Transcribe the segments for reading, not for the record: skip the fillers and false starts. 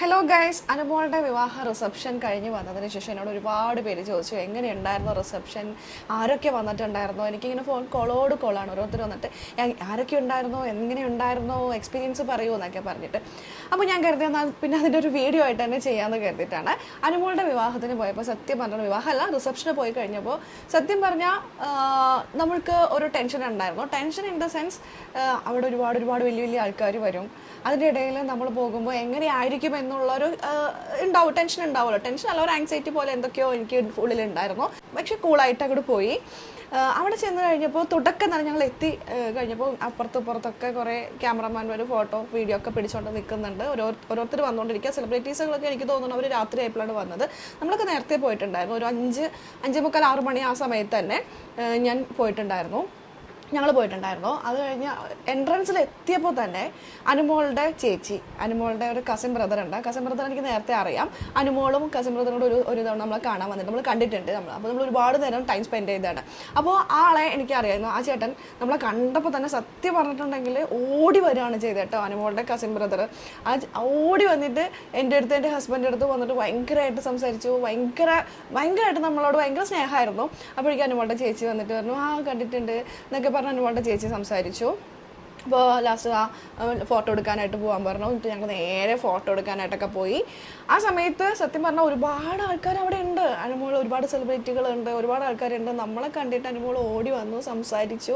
Hello guys, അനുമോളുടെ വിവാഹ reception കഴിഞ്ഞ് വന്നതിന് ശേഷം എന്നോട് ഒരുപാട് പേര് ചോദിച്ചു എങ്ങനെയുണ്ടായിരുന്നു റിസപ്ഷൻ, ആരൊക്കെ വന്നിട്ടുണ്ടായിരുന്നോ. എനിക്കിങ്ങനെ ഫോൺ കോളാണ് ഓരോരുത്തർ വന്നിട്ട് ആരൊക്കെ ഉണ്ടായിരുന്നോ, എങ്ങനെയുണ്ടായിരുന്നോ, എക്സ്പീരിയൻസ് പറയൂ എന്നൊക്കെ പറഞ്ഞിട്ട്. അപ്പോൾ ഞാൻ കരുതി എന്നാൽ പിന്നെ അതിൻ്റെ ഒരു വീഡിയോ ആയിട്ട് തന്നെ ചെയ്യാമെന്ന് കരുതിയിട്ടാണ്. അനുമോളുടെ വിവാഹത്തിന് പോയപ്പോൾ സത്യം പറഞ്ഞാൽ വിവാഹമല്ല റിസപ്ഷന് പോയി കഴിഞ്ഞപ്പോൾ സത്യം പറഞ്ഞാൽ നമ്മൾക്ക് ഒരു ടെൻഷൻ ഉണ്ടായിരുന്നു. ടെൻഷൻ ഇൻ ദ സെൻസ് അവിടെ ഒരുപാട് വലിയ വലിയ ആൾക്കാർ വരും. അതിൻ്റെ ഇടയിൽ നമ്മൾ പോകുമ്പോൾ എങ്ങനെയായിരിക്കും എന്നുള്ളൊരു ടെൻഷൻ ഉണ്ടാവുമല്ലോ. ടെൻഷൻ അല്ല, ഒരു ആങ്സൈറ്റി പോലെ എന്തൊക്കെയോ എനിക്ക് ഉള്ളിലുണ്ടായിരുന്നു. പക്ഷെ കൂളായിട്ട് അങ്ങോട്ട് പോയി. അവിടെ ചെന്ന് കഴിഞ്ഞപ്പോൾ തുടക്കം തന്നെ ഞങ്ങൾ എത്തി കഴിഞ്ഞപ്പോൾ അപ്പുറത്തൊക്കെ കുറേ ക്യാമറമാൻമാർ ഫോട്ടോ വീഡിയോ ഒക്കെ പിടിച്ചുകൊണ്ട് നിൽക്കുന്നുണ്ട്. ഓരോരുത്തർ വന്നുകൊണ്ടിരിക്കുക. സെലിബ്രിറ്റീസുകളൊക്കെ എനിക്ക് തോന്നുന്നു അവർ രാത്രി ആയപ്പോഴാണ് വന്നത്. നമ്മളൊക്കെ നേരത്തെ പോയിട്ടുണ്ടായിരുന്നു. ഒരു 5:45-6 മണി ആ സമയത്ത് തന്നെ ഞാൻ പോയിട്ടുണ്ടായിരുന്നു. അത് കഴിഞ്ഞ് എൻട്രൻസിൽ എത്തിയപ്പോൾ തന്നെ അനുമോളുടെ ചേച്ചി, അനുമോളുടെ ഒരു കസിൻ ബ്രദർ ഉണ്ട്. കസിൻ ബ്രദർ എനിക്ക് നേരത്തെ അറിയാം. അനുമോളും കസിൻ ബ്രദറിനോട് ഒരു തവണ നമ്മളെ കാണാൻ വന്നിട്ട് നമ്മൾ കണ്ടിട്ടുണ്ട്. അപ്പോൾ നമ്മൾ ഒരുപാട് നേരം ടൈം സ്പെൻഡ് ചെയ്തതാണ്. അപ്പോൾ ആളെ എനിക്കറിയായിരുന്നു. ആ ചേട്ടൻ നമ്മളെ കണ്ടപ്പോൾ തന്നെ സത്യം പറഞ്ഞിട്ടുണ്ടെങ്കിൽ ഓടി വരികയാണ് ചെയ്തത് കേട്ടോ. അനുമോളുടെ കസിൻ ബ്രദർ ഓടി വന്നിട്ട് എൻ്റെ അടുത്ത്, എൻ്റെ ഹസ്ബൻഡിൻ്റെ അടുത്ത് വന്നിട്ട് ഭയങ്കരമായിട്ട് സംസാരിച്ചു. ഭയങ്കരമായിട്ട് നമ്മളോട് ഭയങ്കര സ്നേഹമായിരുന്നു. അപ്പോഴേക്കും അനുമോളുടെ ചേച്ചി വന്നിട്ട് പറഞ്ഞു കണ്ടിട്ടുണ്ട് എന്നൊക്കെ അനുമോളുടെ ചേച്ചി സംസാരിച്ചു. അപ്പോൾ ലാസ്റ്റ് ഫോട്ടോ എടുക്കാനായിട്ട് പോകാൻ പറഞ്ഞു. എന്നിട്ട് ഞങ്ങൾ നേരെ ഫോട്ടോ എടുക്കാനായിട്ടൊക്കെ പോയി. ആ സമയത്ത് സത്യം പറഞ്ഞാൽ ഒരുപാട് ആൾക്കാർ അവിടെ ഉണ്ട്. അനുമോൾ ഒരുപാട് സെലിബ്രിറ്റികളുണ്ട്, ഒരുപാട് ആൾക്കാരുണ്ട്. നമ്മളെ കണ്ടിട്ട് അനുമോൾ ഓടി വന്നു, സംസാരിച്ചു.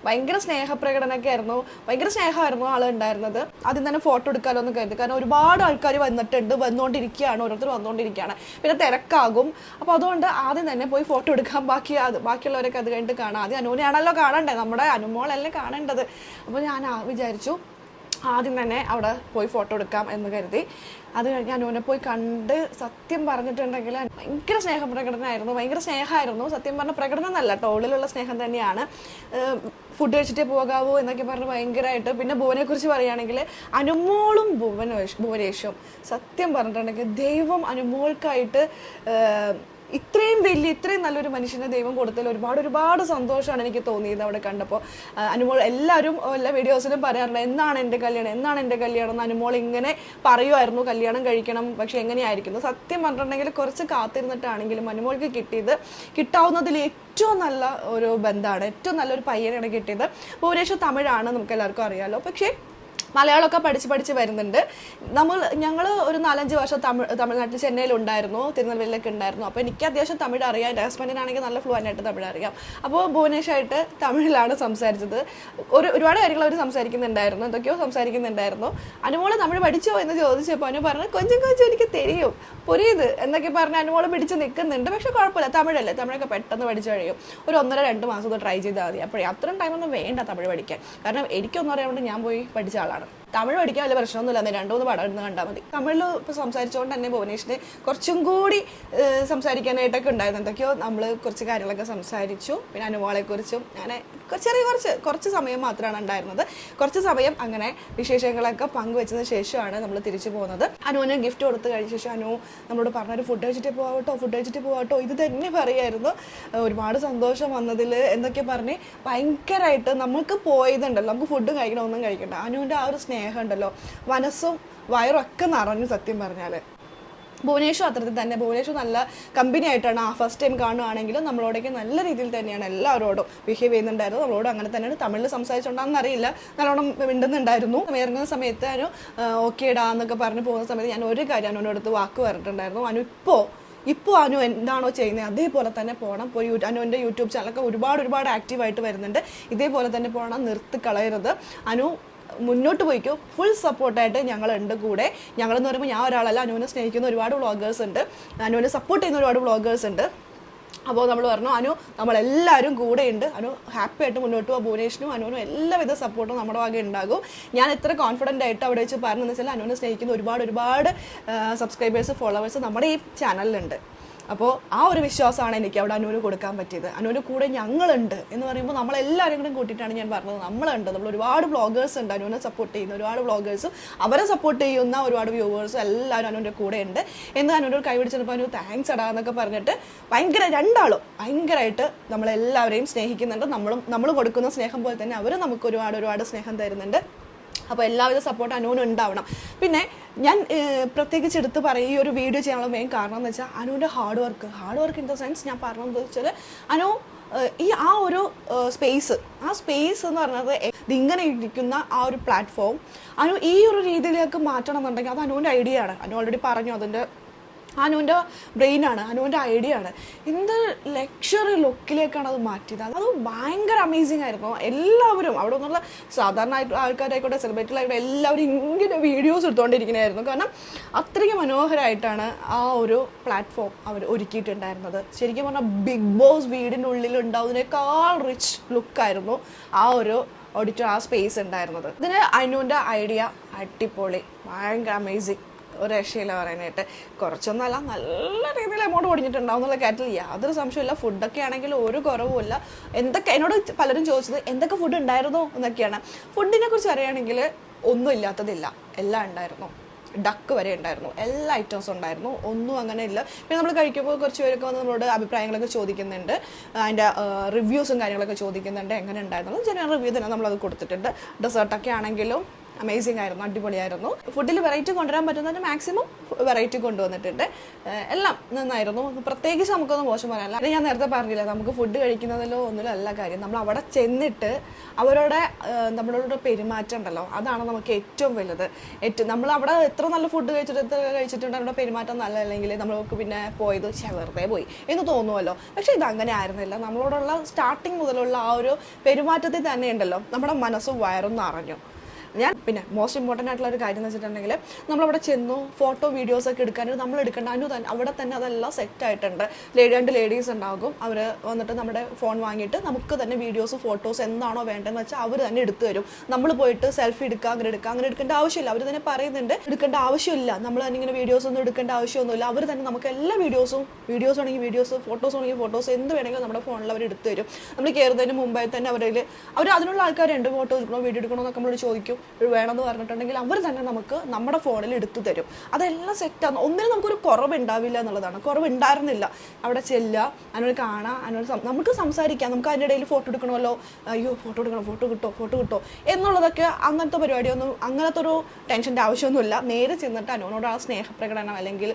ഭയങ്കര സ്നേഹപ്രകടനമൊക്കെ ആയിരുന്നു. ഭയങ്കര സ്നേഹമായിരുന്നു ആളുണ്ടായിരുന്നത്. ആദ്യം തന്നെ ഫോട്ടോ എടുക്കാമല്ലോ എന്ന് കരുതി. കാരണം ഒരുപാട് ആൾക്കാർ വന്നുകൊണ്ടിരിക്കുകയാണ്, ഓരോരുത്തർ വന്നുകൊണ്ടിരിക്കുകയാണ്. പിന്നെ തിരക്കാകും. അപ്പോൾ അതുകൊണ്ട് ആദ്യം തന്നെ പോയി ഫോട്ടോ എടുക്കാൻ ബാക്കിയുള്ളവരൊക്കെ അത് കഴിഞ്ഞിട്ട് കാണാം. ആദ്യം അനുവിനെയാണല്ലോ കാണണ്ടേ, നമ്മുടെ അനുമോളല്ലേ കാണേണ്ടത്. അപ്പോൾ ഞാൻ വിചാരിച്ചു ആദ്യം തന്നെ അവിടെ പോയി ഫോട്ടോ എടുക്കാം എന്ന് കരുതി. അത് കഴിഞ്ഞ് അനുവിനെ പോയി കണ്ട് സത്യം പറഞ്ഞിട്ടുണ്ടെങ്കിൽ ഭയങ്കര ഭയങ്കര സ്നേഹമായിരുന്നു. സത്യം പറഞ്ഞ പ്രകടനം എന്നല്ല കേട്ടോ, ഉള്ളിലുള്ള സ്നേഹം തന്നെയാണ്. ഫുഡ് കഴിച്ചിട്ടേ പോകാവൂ എന്നൊക്കെ പറഞ്ഞ് ഭയങ്കരമായിട്ട്. പിന്നെ ഭുവനെക്കുറിച്ച് പറയുകയാണെങ്കിൽ അനുമോളും ഭുവനേഷും സത്യം പറഞ്ഞിട്ടുണ്ടെങ്കിൽ ദൈവം അനുമോൾക്കായിട്ട് ഇത്രയും നല്ലൊരു മനുഷ്യനെ ദൈവം കൊടുത്തതിൽ ഒരുപാട് സന്തോഷമാണ് എനിക്ക് തോന്നിയത് അവിടെ കണ്ടപ്പോൾ. അനുമോൾ എല്ലാവരും എല്ലാ വീഡിയോസിലും പറയാറുണ്ട് എന്നാണ് എൻ്റെ കല്യാണം എന്ന്. അനുമോൾ ഇങ്ങനെ പറയുമായിരുന്നു, കല്യാണം കഴിക്കണം, പക്ഷെ എങ്ങനെയായിരിക്കുന്നു. സത്യം പറഞ്ഞിട്ടുണ്ടെങ്കിൽ കുറച്ച് കാത്തിരുന്നിട്ടാണെങ്കിലും അനുമോൾക്ക് കിട്ടാവുന്നതിൽ ഏറ്റവും നല്ല ഒരു ബന്ധമാണ്, ഏറ്റവും നല്ലൊരു പയ്യനാണ് കിട്ടിയത്. ഭുവനേശ്വർ തമിഴാണ്, നമുക്ക് എല്ലാവർക്കും അറിയാമല്ലോ. പക്ഷേ മലയാളമൊക്കെ പഠിച്ച് വരുന്നുണ്ട്. ഞങ്ങൾ ഒരു 4-5 വർഷം തമിഴ്നാട്ടിൽ ചെന്നൈയിലുണ്ടായിരുന്നു, തിരുനെൽവേലിയിലൊക്കെ ഉണ്ടായിരുന്നു. അപ്പോൾ എനിക്ക് അത്യാവശ്യം തമിഴ് അറിയാം. എൻ്റെ ഹസ്ബൻഡിനാണെങ്കിൽ നല്ല ഫ്ലുവൻ്റായിട്ട് തമിഴ് അറിയാം. അപ്പോൾ ഭുവനേഷായിട്ട് തമിഴിലാണ് സംസാരിച്ചത്. ഒരുപാട് കാര്യങ്ങൾ അവർ സംസാരിക്കുന്നുണ്ടായിരുന്നു, എന്തൊക്കെയോ സംസാരിക്കുന്നുണ്ടായിരുന്നു. അനുമോള് തമിഴ് പഠിച്ചോ എന്ന് ചോദിച്ചപ്പോൾ അനു പറഞ്ഞു കൊഞ്ചം എനിക്ക് തെരിയും പൊരിയത് എന്നൊക്കെ പറഞ്ഞ് അനുമോള് പിടിച്ച് നിൽക്കുന്നുണ്ട്. പക്ഷെ കുഴപ്പമില്ല, തമിഴൊക്കെ പെട്ടെന്ന് പഠിച്ചു കഴിയും. ഒരു 1-2 മാസം ട്രൈ ചെയ്താൽ മതി. അപ്പോഴേ അത്രയും ടൈമൊന്നും വേണ്ട തമിഴ് പഠിക്കാൻ. കാരണം എനിക്കൊന്നും അറിയാണ്ട് ഞാൻ പോയി പഠിച്ച ആളാണ്. തമിഴ് പഠിക്കാൻ വലിയ പ്രശ്നമൊന്നുമില്ല, 2-3 പടം ഇരുന്ന് കണ്ടാൽ മതി. തമിഴിൽ ഇപ്പോൾ സംസാരിച്ചുകൊണ്ട് തന്നെ ഭുവനേഷിന് കുറച്ചും കൂടി സംസാരിക്കാനായിട്ടൊക്കെ ഉണ്ടായിരുന്നു. എന്തൊക്കെയോ നമ്മൾ കുറച്ച് കാര്യങ്ങളൊക്കെ സംസാരിച്ചു. പിന്നെ അനുമോളെക്കുറിച്ചും അങ്ങനെ കുറച്ച് സമയം മാത്രമാണ് ഉണ്ടായിരുന്നത്. കുറച്ച് സമയം അങ്ങനെ വിശേഷങ്ങളൊക്കെ പങ്കുവെച്ചതിന് ശേഷമാണ് നമ്മൾ തിരിച്ചു പോകുന്നത്. അനുവിന് ഗിഫ്റ്റ് കൊടുത്ത് കഴിഞ്ഞ ശേഷം അനു നമ്മളോട് പറഞ്ഞൊരു ഫുഡ് കഴിച്ചിട്ട് പോവാട്ടോ ഇത് തന്നെ പറയായിരുന്നു. ഒരുപാട് സന്തോഷം വന്നതിൽ എന്നൊക്കെ പറഞ്ഞ് ഭയങ്കരമായിട്ട് നമുക്ക് പോയതുണ്ടല്ലോ, നമുക്ക് ഫുഡും കഴിക്കണം ഒന്നും കഴിക്കണ്ട. അനുവിൻ്റെ ആ ഒരു സ്നേഹം ഉണ്ടല്ലോ, മനസ്സും വയറും ഒക്കെ നിറഞ്ഞു. സത്യം പറഞ്ഞാൽ ഭുവനേശ്വർ അത്തരത്തിൽ തന്നെ. ഭുവനേശ്വർ നല്ല കമ്പനി ആയിട്ടാണ് ഫസ്റ്റ് ടൈം കാണുകയാണെങ്കിലും നമ്മളോടൊക്കെ നല്ല രീതിയിൽ തന്നെയാണ് എല്ലാവരോടും ബിഹേവ് ചെയ്യുന്നുണ്ടായിരുന്നു. നമ്മളോട് അങ്ങനെ തന്നെയാണ്. തമിഴിൽ സംസാരിച്ചുകൊണ്ടാണെന്ന് അറിയില്ല, നല്ലോണം മിണ്ടുന്നുണ്ടായിരുന്നു. ഇറങ്ങുന്ന സമയത്ത് അനു ഓക്കെ ഇടാ എന്നൊക്കെ പറഞ്ഞ് പോകുന്ന സമയത്ത് ഞാൻ ഒരു കാര്യം അനുവിൻ്റെ അടുത്ത് വാക്ക് പറഞ്ഞിട്ടുണ്ടായിരുന്നു. അനു ഇപ്പോൾ അനു എന്താണോ ചെയ്യുന്നത് അതേപോലെ തന്നെ പോകണം. പോയി അനുവിൻ്റെ യൂട്യൂബ് ചാനലൊക്കെ ഒരുപാട് ആക്റ്റീവായിട്ട് വരുന്നുണ്ട്. ഇതേപോലെ തന്നെ പോകണം, നിർത്തിക്കളയരുത്. അനു മുന്നോട്ട് പോയിക്കോ. ഫുൾ സപ്പോർട്ടായിട്ട് ഞങ്ങളുണ്ട് കൂടെ. ഞങ്ങളെന്ന് പറയുമ്പോൾ ഞാൻ ഒരാളല്ല, അനുവിനെ സ്നേഹിക്കുന്ന ഒരുപാട് വ്ളോഗേഴ്സ് ഉണ്ട്, അനുവിനെ സപ്പോർട്ട് ചെയ്യുന്ന ഒരുപാട് വ്ളോഗേഴ്സ് ഉണ്ട്. അപ്പോൾ നമ്മൾ പറഞ്ഞു നമ്മളെല്ലാവരും കൂടെയുണ്ട്. ഹാപ്പി ആയിട്ട് മുന്നോട്ട് പോകുക. ഭുവനേഷിനും അനുവിനും എല്ലാവിധ സപ്പോർട്ടും നമ്മുടെ വക ഉണ്ടാകും. ഞാൻ എത്ര കോൺഫിഡൻ്റ് ആയിട്ട് അവിടെ വെച്ച് പറഞ്ഞതെന്ന് വെച്ചാൽ അനുവിനെ സ്നേഹിക്കുന്ന ഒരുപാട് സബ്സ്ക്രൈബേഴ്സ്, ഫോളോവേഴ്സ് നമ്മുടെ ഈ ചാനലിലുണ്ട്. അപ്പോൾ ആ ഒരു വിശ്വാസമാണ് എനിക്ക് അവിടെ അനുവിന് കൊടുക്കാൻ പറ്റിയത്. അനുവിൻ്റെ കൂടെ ഞങ്ങളുണ്ട് എന്ന് പറയുമ്പോൾ നമ്മളെല്ലാവരും കൂടെ കൂട്ടിയിട്ടാണ് ഞാൻ പറഞ്ഞത്. നമ്മളുണ്ട്, നമ്മൾ ഒരുപാട് വ്ളോഗേഴ്സ് ഉണ്ട് അനുവിനെ സപ്പോർട്ട് ചെയ്യുന്ന ഒരുപാട് വ്ളോഗേഴ്സും അവരെ സപ്പോർട്ട് ചെയ്യുന്ന ഒരുപാട് വ്യൂവേഴ്സും എല്ലാവരും അനുവിൻ്റെ കൂടെ ഉണ്ട്. എന്ന് അനുവിൻ്റെ കൈ പിടിച്ചപ്പോൾ അനു താങ്ക്സ് അടാ എന്നൊക്കെ പറഞ്ഞിട്ട് രണ്ടാളും ഭയങ്കരമായിട്ട് നമ്മളെല്ലാവരെയും സ്നേഹിക്കുന്നുണ്ട്. നമ്മൾ കൊടുക്കുന്ന സ്നേഹം പോലെ തന്നെ അവർ നമുക്ക് ഒരുപാട് സ്നേഹം തരുന്നുണ്ട്. അപ്പോൾ എല്ലാവിധ സപ്പോർട്ട് അനുവിന് ഉണ്ടാവണം. പിന്നെ ഞാൻ പ്രത്യേകിച്ച് എടുത്ത് പറയും ഈ ഒരു വീഡിയോ ചെയ്യാനുള്ള മെയിൻ കാരണം എന്ന് വെച്ചാൽ അനുവിൻ്റെ hard work in the sense ഞാൻ പറഞ്ഞതെന്ന് വെച്ചാൽ അനു ആ ഒരു സ്പേസ് എന്ന് പറഞ്ഞത് ഇതിങ്ങനെ ഇരിക്കുന്ന ആ ഒരു പ്ലാറ്റ്ഫോം അനു ഈ ഒരു രീതിയിലേക്ക് മാറ്റണം എന്നുണ്ടെങ്കിൽ അത് അനുവിൻ്റെ ഐഡിയ ആണ്. അനു ഓൾറെഡി പറഞ്ഞു അതിൻ്റെ അനുവിൻ്റെ ബ്രെയിനാണ്, അനുവിൻ്റെ ഐഡിയ ആണ്. എന്ത് ലക്ഷറി ലുക്കിലേക്കാണ് അത് മാറ്റിയത്. അത് ഭയങ്കര അമേസിങ് ആയിരുന്നു. എല്ലാവരും അവിടെ നിന്നുള്ള സാധാരണ ആൾക്കാരായിക്കോട്ടെ സെലിബ്രിറ്റികളായിക്കോട്ടെ എല്ലാവരും ഇങ്ങനെ വീഡിയോസ് എടുത്തുകൊണ്ടിരിക്കുന്നതായിരുന്നു. കാരണം അത്രയ്ക്ക് മനോഹരമായിട്ടാണ് ആ ഒരു പ്ലാറ്റ്ഫോം അവർ ഒരുക്കിയിട്ടുണ്ടായിരുന്നത്. ശരിക്കും പറഞ്ഞാൽ ബിഗ് ബോസ് വീടിൻ്റെ ഉള്ളിൽ ഉണ്ടാവുന്നതിനേക്കാൾ റിച്ച് ലുക്കായിരുന്നു ആ ഒരു ഓഡിറ്റർ ആ സ്പേസ് ഉണ്ടായിരുന്നത്. ഇതിന് അനുവിൻ്റെ ഐഡിയ അടിപൊളി, ഭയങ്കര അമേസിങ്, ഒരു രക്ഷയില്ല പറയാനായിട്ട്. കുറച്ചൊന്നല്ല, നല്ല രീതിയിൽ എമൗണ്ട് പൊടിഞ്ഞിട്ടുണ്ടാവും എന്നുള്ള കാര്യത്തിൽ യാതൊരു സംശയമില്ല. ഫുഡൊക്കെ ആണെങ്കിൽ ഒരു കുറവുമില്ല. എന്തൊക്കെ എന്നോട് പലരും ചോദിച്ചത് എന്തൊക്കെ ഫുഡ് ഉണ്ടായിരുന്നോ എന്നൊക്കെയാണ്. ഫുഡിനെ കുറിച്ച് അറിയുകയാണെങ്കിൽ ഒന്നും ഇല്ലാത്തതില്ല, എല്ലാം ഉണ്ടായിരുന്നു. ഡക്ക് വരെ ഉണ്ടായിരുന്നു, എല്ലാ ഐറ്റംസും ഉണ്ടായിരുന്നു, ഒന്നും അങ്ങനെ ഇല്ല. പിന്നെ നമ്മൾ കഴിക്കുമ്പോൾ കുറച്ച് പേരൊക്കെ വന്ന് നമ്മളോട് അഭിപ്രായങ്ങളൊക്കെ ചോദിക്കുന്നുണ്ട്, അതിൻ്റെ റിവ്യൂസും കാര്യങ്ങളൊക്കെ ചോദിക്കുന്നുണ്ട്, എങ്ങനെ ഉണ്ടായിരുന്നു. ജനറൽ റിവ്യൂ തന്നെ നമ്മളത് കൊടുത്തിട്ടുണ്ട്. ഡെസേർട്ടൊക്കെ ആണെങ്കിലും അമേസിങ് ആയിരുന്നു, അടിപൊളിയായിരുന്നു. ഫുഡിൽ വെറൈറ്റി കൊണ്ടുവരാൻ പറ്റുന്നതിന് മാക്സിമം വെറൈറ്റി കൊണ്ടുവന്നിട്ടുണ്ട്. എല്ലാം നന്നായിരുന്നു. പ്രത്യേകിച്ച് നമുക്കൊന്നും മോശം പറയാനില്ല. അത് ഞാൻ നേരത്തെ പറഞ്ഞില്ല, നമുക്ക് ഫുഡ് കഴിക്കുന്നതിലോ ഒന്നിലും അല്ല കാര്യം. നമ്മൾ അവിടെ ചെന്നിട്ട് അവരുടെ നമ്മളോട് പെരുമാറ്റം ഉണ്ടല്ലോ, അതാണ് നമുക്ക് ഏറ്റവും വലുത്. നമ്മൾ അവിടെ എത്ര നല്ല ഫുഡ് കഴിച്ചിട്ടുണ്ട്, അവരുടെ പെരുമാറ്റം നല്ല അല്ലെങ്കിൽ നമ്മൾക്ക് പിന്നെ പോയത് വെറുതെ പോയി എന്ന് തോന്നുമല്ലോ. പക്ഷേ ഇതങ്ങനെ ആയിരുന്നില്ല. നമ്മളോടുള്ള സ്റ്റാർട്ടിങ് മുതലുള്ള ആ ഒരു പെരുമാറ്റത്തിൽ തന്നെ ഉണ്ടല്ലോ നമ്മുടെ മനസ്സും വയറും നിറഞ്ഞു. ഞാൻ പിന്നെ മോസ്റ്റ് ഇമ്പോർട്ടൻ്റ് ആയിട്ടുള്ള ഒരു കാര്യം എന്ന് വെച്ചിട്ടുണ്ടെങ്കിൽ നമ്മളവിടെ ചെന്നു ഫോട്ടോ വീഡിയോസൊക്കെ എടുക്കാനും നമ്മൾ എടുക്കേണ്ട അവിടെ തന്നെ അതെല്ലാം സെറ്റായിട്ടുണ്ട്. 2 ലേഡീസ് ഉണ്ടാകും. അവർ വന്നിട്ട് നമ്മുടെ ഫോൺ വാങ്ങിയിട്ട് നമുക്ക് തന്നെ വീഡിയോസ് ഫോട്ടോസ് എന്താണോ വേണ്ടതെന്ന് വെച്ചാൽ അവർ തന്നെ എടുത്തു തരും. നമ്മൾ പോയിട്ട് സെൽഫി എടുക്കുക അങ്ങനെ എടുക്കേണ്ട ആവശ്യമില്ല. അവർ തന്നെ പറയുന്നുണ്ട് എടുക്കേണ്ട ആവശ്യമില്ല, നമ്മൾ തന്നെ ഇങ്ങനെ വീഡിയോസ് ഒന്നും എടുക്കേണ്ട ആവശ്യമൊന്നുമില്ല. അവർ തന്നെ നമുക്ക് എല്ലാ വീഡിയോസ് ആണെങ്കിൽ വീഡിയോസ്, ഫോട്ടോസ് ആണെങ്കിൽ ഫോട്ടോസ്, എന്ത് വേണമെങ്കിലും നമ്മുടെ ഫോണിൽ അവർ എടുത്തു തരും. നമ്മൾ കയറുന്നതിന് മുമ്പായി തന്നെ അവർ അതിനുള്ള ആൾക്കാരുണ്ട്, ഫോട്ടോ എടുക്കണോ വീഡിയോ എടുക്കണോ എന്നൊക്കെ നമ്മളോട് ചോദിക്കും. വേണമെന്ന് പറഞ്ഞിട്ടുണ്ടെങ്കിൽ അവർ തന്നെ നമുക്ക് നമ്മുടെ ഫോണിൽ എടുത്തു തരും. അതെല്ലാം സെറ്റാണ്. ഒന്നിനും നമുക്കൊരു കുറവുണ്ടാവില്ല എന്നുള്ളതാണ്. കുറവുണ്ടായിരുന്നില്ല. അവിടെ ചെല്ലുക, അതിനോട് കാണാം, നമുക്ക് സംസാരിക്കാം. നമുക്ക് അതിൻ്റെ ഇടയിൽ ഫോട്ടോ എടുക്കണമല്ലോ, അയ്യോ ഫോട്ടോ എടുക്കണം, ഫോട്ടോ കിട്ടോ എന്നുള്ളതൊക്കെ അങ്ങനത്തെ പരിപാടിയൊന്നും, അങ്ങനത്തെ ഒരു ടെൻഷൻ്റെ ആവശ്യമൊന്നുമില്ല. നേരെ ചെന്നിട്ട് അനുവിനോട് ആ സ്നേഹപ്രകടനം അല്ലെങ്കിൽ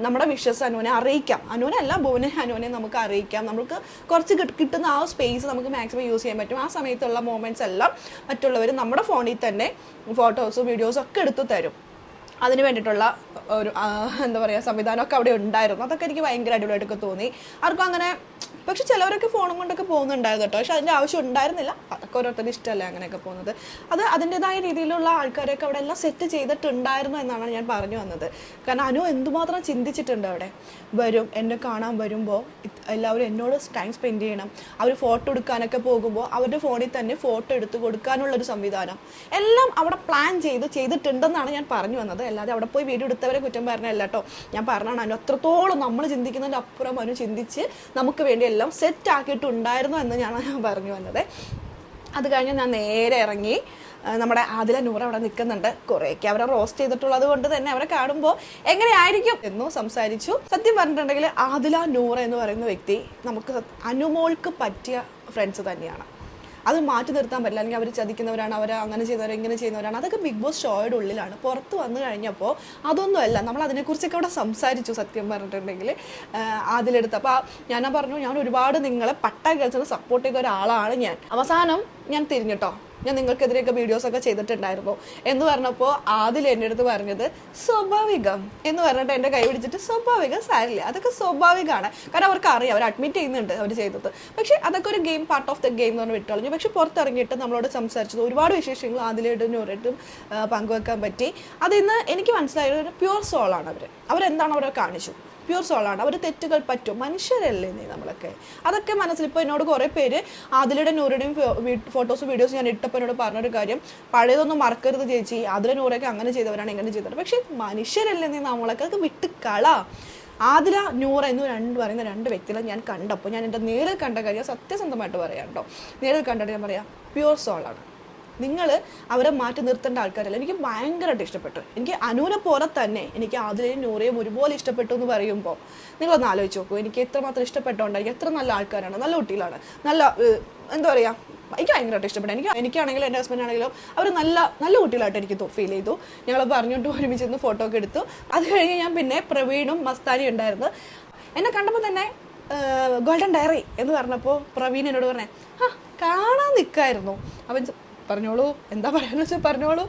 നമ്മുടെ വിഷസ് അനുവിനെ അറിയിക്കാം. അനുവിനല്ല അനുവിനെ നമുക്ക് അറിയിക്കാം. നമുക്ക് കുറച്ച് കിട്ടുന്ന ആ സ്പേസ് നമുക്ക് മാക്സിമം യൂസ് ചെയ്യാൻ പറ്റും. ആ സമയത്തുള്ള മൊമെൻറ്റ്സ് എല്ലാം മറ്റുള്ളവർ നമ്മുടെ ഫോണിൽ തന്നെ ഫോട്ടോസും വീഡിയോസും ഒക്കെ എടുത്തു തരും. അതിന് വേണ്ടിയിട്ടുള്ള ഒരു എന്താ പറയുക സംവിധാനമൊക്കെ അവിടെ ഉണ്ടായിരുന്നു. അതൊക്കെ എനിക്ക് ഭയങ്കര അടിപൊളിയായിട്ടൊക്കെ തോന്നി. ആർക്കും അങ്ങനെ, പക്ഷെ ചിലവരൊക്കെ ഫോണും കൊണ്ടൊക്കെ പോകുന്നുണ്ടായിരുന്നു കേട്ടോ. പക്ഷെ അതിൻ്റെ ആവശ്യം ഉണ്ടായിരുന്നില്ല. അതൊക്കെ ഓരോരുത്തരുടെ ഇഷ്ടമല്ലേ അങ്ങനെയൊക്കെ പോകുന്നത്. അത് അതിൻ്റെതായ രീതിയിലുള്ള ആൾക്കാരൊക്കെ അവിടെ എല്ലാം സെറ്റ് ചെയ്തിട്ടുണ്ടായിരുന്നു എന്നാണ് ഞാൻ പറഞ്ഞു വന്നത്. കാരണം അനു എന്തുമാത്രം ചിന്തിച്ചിട്ടുണ്ട്. അവിടെ വരും, എന്നെ കാണാൻ വരുമ്പോൾ എല്ലാവരും എന്നോട് ടൈം സ്പെൻഡ് ചെയ്യണം. അവർ ഫോട്ടോ എടുക്കാനൊക്കെ പോകുമ്പോൾ അവരുടെ ഫോണിൽ തന്നെ ഫോട്ടോ എടുത്ത് കൊടുക്കാനുള്ളൊരു സംവിധാനം എല്ലാം അവിടെ പ്ലാൻ ചെയ്തിട്ടുണ്ടെന്നാണ് ഞാൻ പറഞ്ഞു വന്നത്. അല്ലാതെ അവിടെ പോയി വീഡിയോ എടുത്തവരെ കുറ്റം പറഞ്ഞല്ല കേട്ടോ. ഞാൻ പറഞ്ഞാണ് അനു അത്രത്തോളം നമ്മൾ ചിന്തിക്കുന്നതിൻ്റെ അപ്പുറം അനു ചിന്തിച്ച് നമുക്ക് വേണ്ടി എല്ലാം സെറ്റ് ആക്കിയിട്ടുണ്ടായിരുന്നു എന്ന് ഞാൻ പറഞ്ഞു വന്നത്. അത് കഴിഞ്ഞ് ഞാൻ നേരെ ഇറങ്ങി. നമ്മുടെ ആദില നൂറ അവിടെ നിൽക്കുന്നുണ്ട്. കുറേയൊക്കെ അവരെ റോസ്റ്റ് ചെയ്തിട്ടുള്ളത് കൊണ്ട് തന്നെ അവരെ കാണുമ്പോൾ എങ്ങനെയായിരിക്കും എന്നും സംസാരിച്ചു. സത്യം പറഞ്ഞിട്ടുണ്ടെങ്കിൽ ആദില നൂറ എന്ന് പറയുന്ന വ്യക്തി നമുക്ക് അനുമോൾക്ക് പറ്റിയ ഫ്രണ്ട്സ് തന്നെയാണ്. അത് മാറ്റി നിർത്താൻ പറ്റില്ല. അല്ലെങ്കിൽ അവർ ചതിക്കുന്നവരാണ്, അവർ അങ്ങനെ ചെയ്യുന്നവർ ഇങ്ങനെ ചെയ്യുന്നവരാണ്. അതൊക്കെ ബിഗ് ബോസ് ഷോയുടെ ഉള്ളിലാണ്. പുറത്ത് വന്നു കഴിഞ്ഞപ്പോൾ അതൊന്നുമല്ല. നമ്മൾ അതിനെക്കുറിച്ചൊക്കെ അവിടെ സംസാരിച്ചു. സത്യം പറഞ്ഞിട്ടുണ്ടെങ്കിൽ അതിലെടുത്ത് അപ്പോൾ ഞാൻ പറഞ്ഞു, ഞാൻ ഒരുപാട് നിങ്ങളെ പട്ടാ കേൾച്ചത് സപ്പോർട്ട് ചെയ്ത ഒരാളാണ് ഞാൻ. അവസാനം ഞാൻ തിരിഞ്ഞിട്ടോ, ഞാൻ നിങ്ങൾക്കെതിരെയൊക്കെ വീഡിയോസൊക്കെ ചെയ്തിട്ടുണ്ടായിരുന്നു എന്ന് പറഞ്ഞപ്പോൾ ആദിൽ എൻ്റെ അടുത്ത് പറഞ്ഞത് സ്വാഭാവികം എന്ന് പറഞ്ഞിട്ട് എൻ്റെ കൈ പിടിച്ചിട്ട് സ്വാഭാവികം സാരില്ല, അതൊക്കെ സ്വാഭാവികമാണ്. കാരണം അവർക്ക് അറിയാം, അവർ അഡ്മിറ്റ് ചെയ്യുന്നുണ്ട് അവർ ചെയ്തത്. പക്ഷേ അതൊക്കെ ഒരു game, part of the game എന്ന് പറഞ്ഞ് വിട്ടുകളഞ്ഞു. പക്ഷേ പുറത്തിറങ്ങിയിട്ട് നമ്മളോട് സംസാരിച്ചത് ഒരുപാട് വിശേഷങ്ങൾ ആദിലായിട്ടും നൂറായിട്ടും പങ്കുവെക്കാൻ പറ്റി. അതിന്ന് എനിക്ക് മനസ്സിലായത് ഒരു പ്യുവർ സോളാണ് അവരെന്താണ് അവരെ കാണിച്ചു. പ്യൂർ സോളാണ്. അവർ തെറ്റുകൾ പറ്റും, മനുഷ്യരല്ലേ നീ നമ്മളൊക്കെ. അതൊക്കെ മനസ്സിൽ ഇപ്പോൾ എന്നോട് കുറേ പേര് ആദിലയുടെ നൂറുടെയും ഫോട്ടോസും വീഡിയോസും ഞാൻ ഇട്ടപ്പോൾ എന്നോട് പറഞ്ഞൊരു കാര്യം, പഴയതൊന്നും മറക്കരുത് ചേച്ചി, ആദില നൂറൊക്കെ അങ്ങനെ ചെയ്തവരാണ് ഇങ്ങനെ ചെയ്തവർ. പക്ഷേ മനുഷ്യരല്ലേ നീ നമ്മളൊക്കെ, അത് വിട്ട് കള. ആദില നൂറ എന്ന് പറയുന്ന 2 വ്യക്തികളെ ഞാൻ കണ്ടപ്പോൾ, ഞാൻ എൻ്റെ നേരിൽ കണ്ട കാര്യം സത്യസന്ധമായിട്ട് പറയാം കേട്ടോ. നേരിൽ കണ്ടിട്ട് ഞാൻ പറയാം, പ്യൂർ സോളാണ്. നിങ്ങൾ അവരെ മാറ്റി നിർത്തേണ്ട ആൾക്കാരല്ല. എനിക്ക് ഭയങ്കരമായിട്ട് ഇഷ്ടപ്പെട്ടു. എനിക്ക് അനുവിനെ പോലെ തന്നെ എനിക്ക് ആദിലയും നൂറയും ഒരുപോലെ ഇഷ്ടപ്പെട്ടു എന്ന് പറയുമ്പോൾ നിങ്ങളൊന്ന് ആലോചിച്ച് നോക്കൂ. എനിക്ക് എത്രമാത്രം ഇഷ്ടപ്പെട്ടുകൊണ്ടായിരിക്കും. എത്ര നല്ല ആൾക്കാരാണ്, നല്ല കുട്ടികളാണ്, നല്ല എന്താ പറയുക എനിക്ക് ഭയങ്കരമായിട്ട് ഇഷ്ടപ്പെട്ടു. എനിക്കാണെങ്കിലും എൻ്റെ ഹസ്ബൻഡാണെങ്കിലും അവർ നല്ല നല്ല കുട്ടികളായിട്ട് എനിക്ക് ഫീൽ ചെയ്തു. ഞങ്ങൾ പറഞ്ഞുകൊണ്ട് ഒരുമിച്ച് ഫോട്ടോ ഒക്കെ എടുത്തു. അത് കഴിഞ്ഞ് ഞാൻ പിന്നെ പ്രവീണും മസ്താനിയും ഉണ്ടായിരുന്നു. എന്നെ കണ്ടപ്പോൾ തന്നെ ഗോൾഡൻ ഡയറി എന്ന് പറഞ്ഞപ്പോൾ പ്രവീൺ എന്നോട് പറഞ്ഞേ കാണാൻ നിൽക്കായിരുന്നു. അവൻ പറഞ്ഞോളൂ, എന്താ പറയാന്ന് വെച്ചാൽ പറഞ്ഞോളൂ.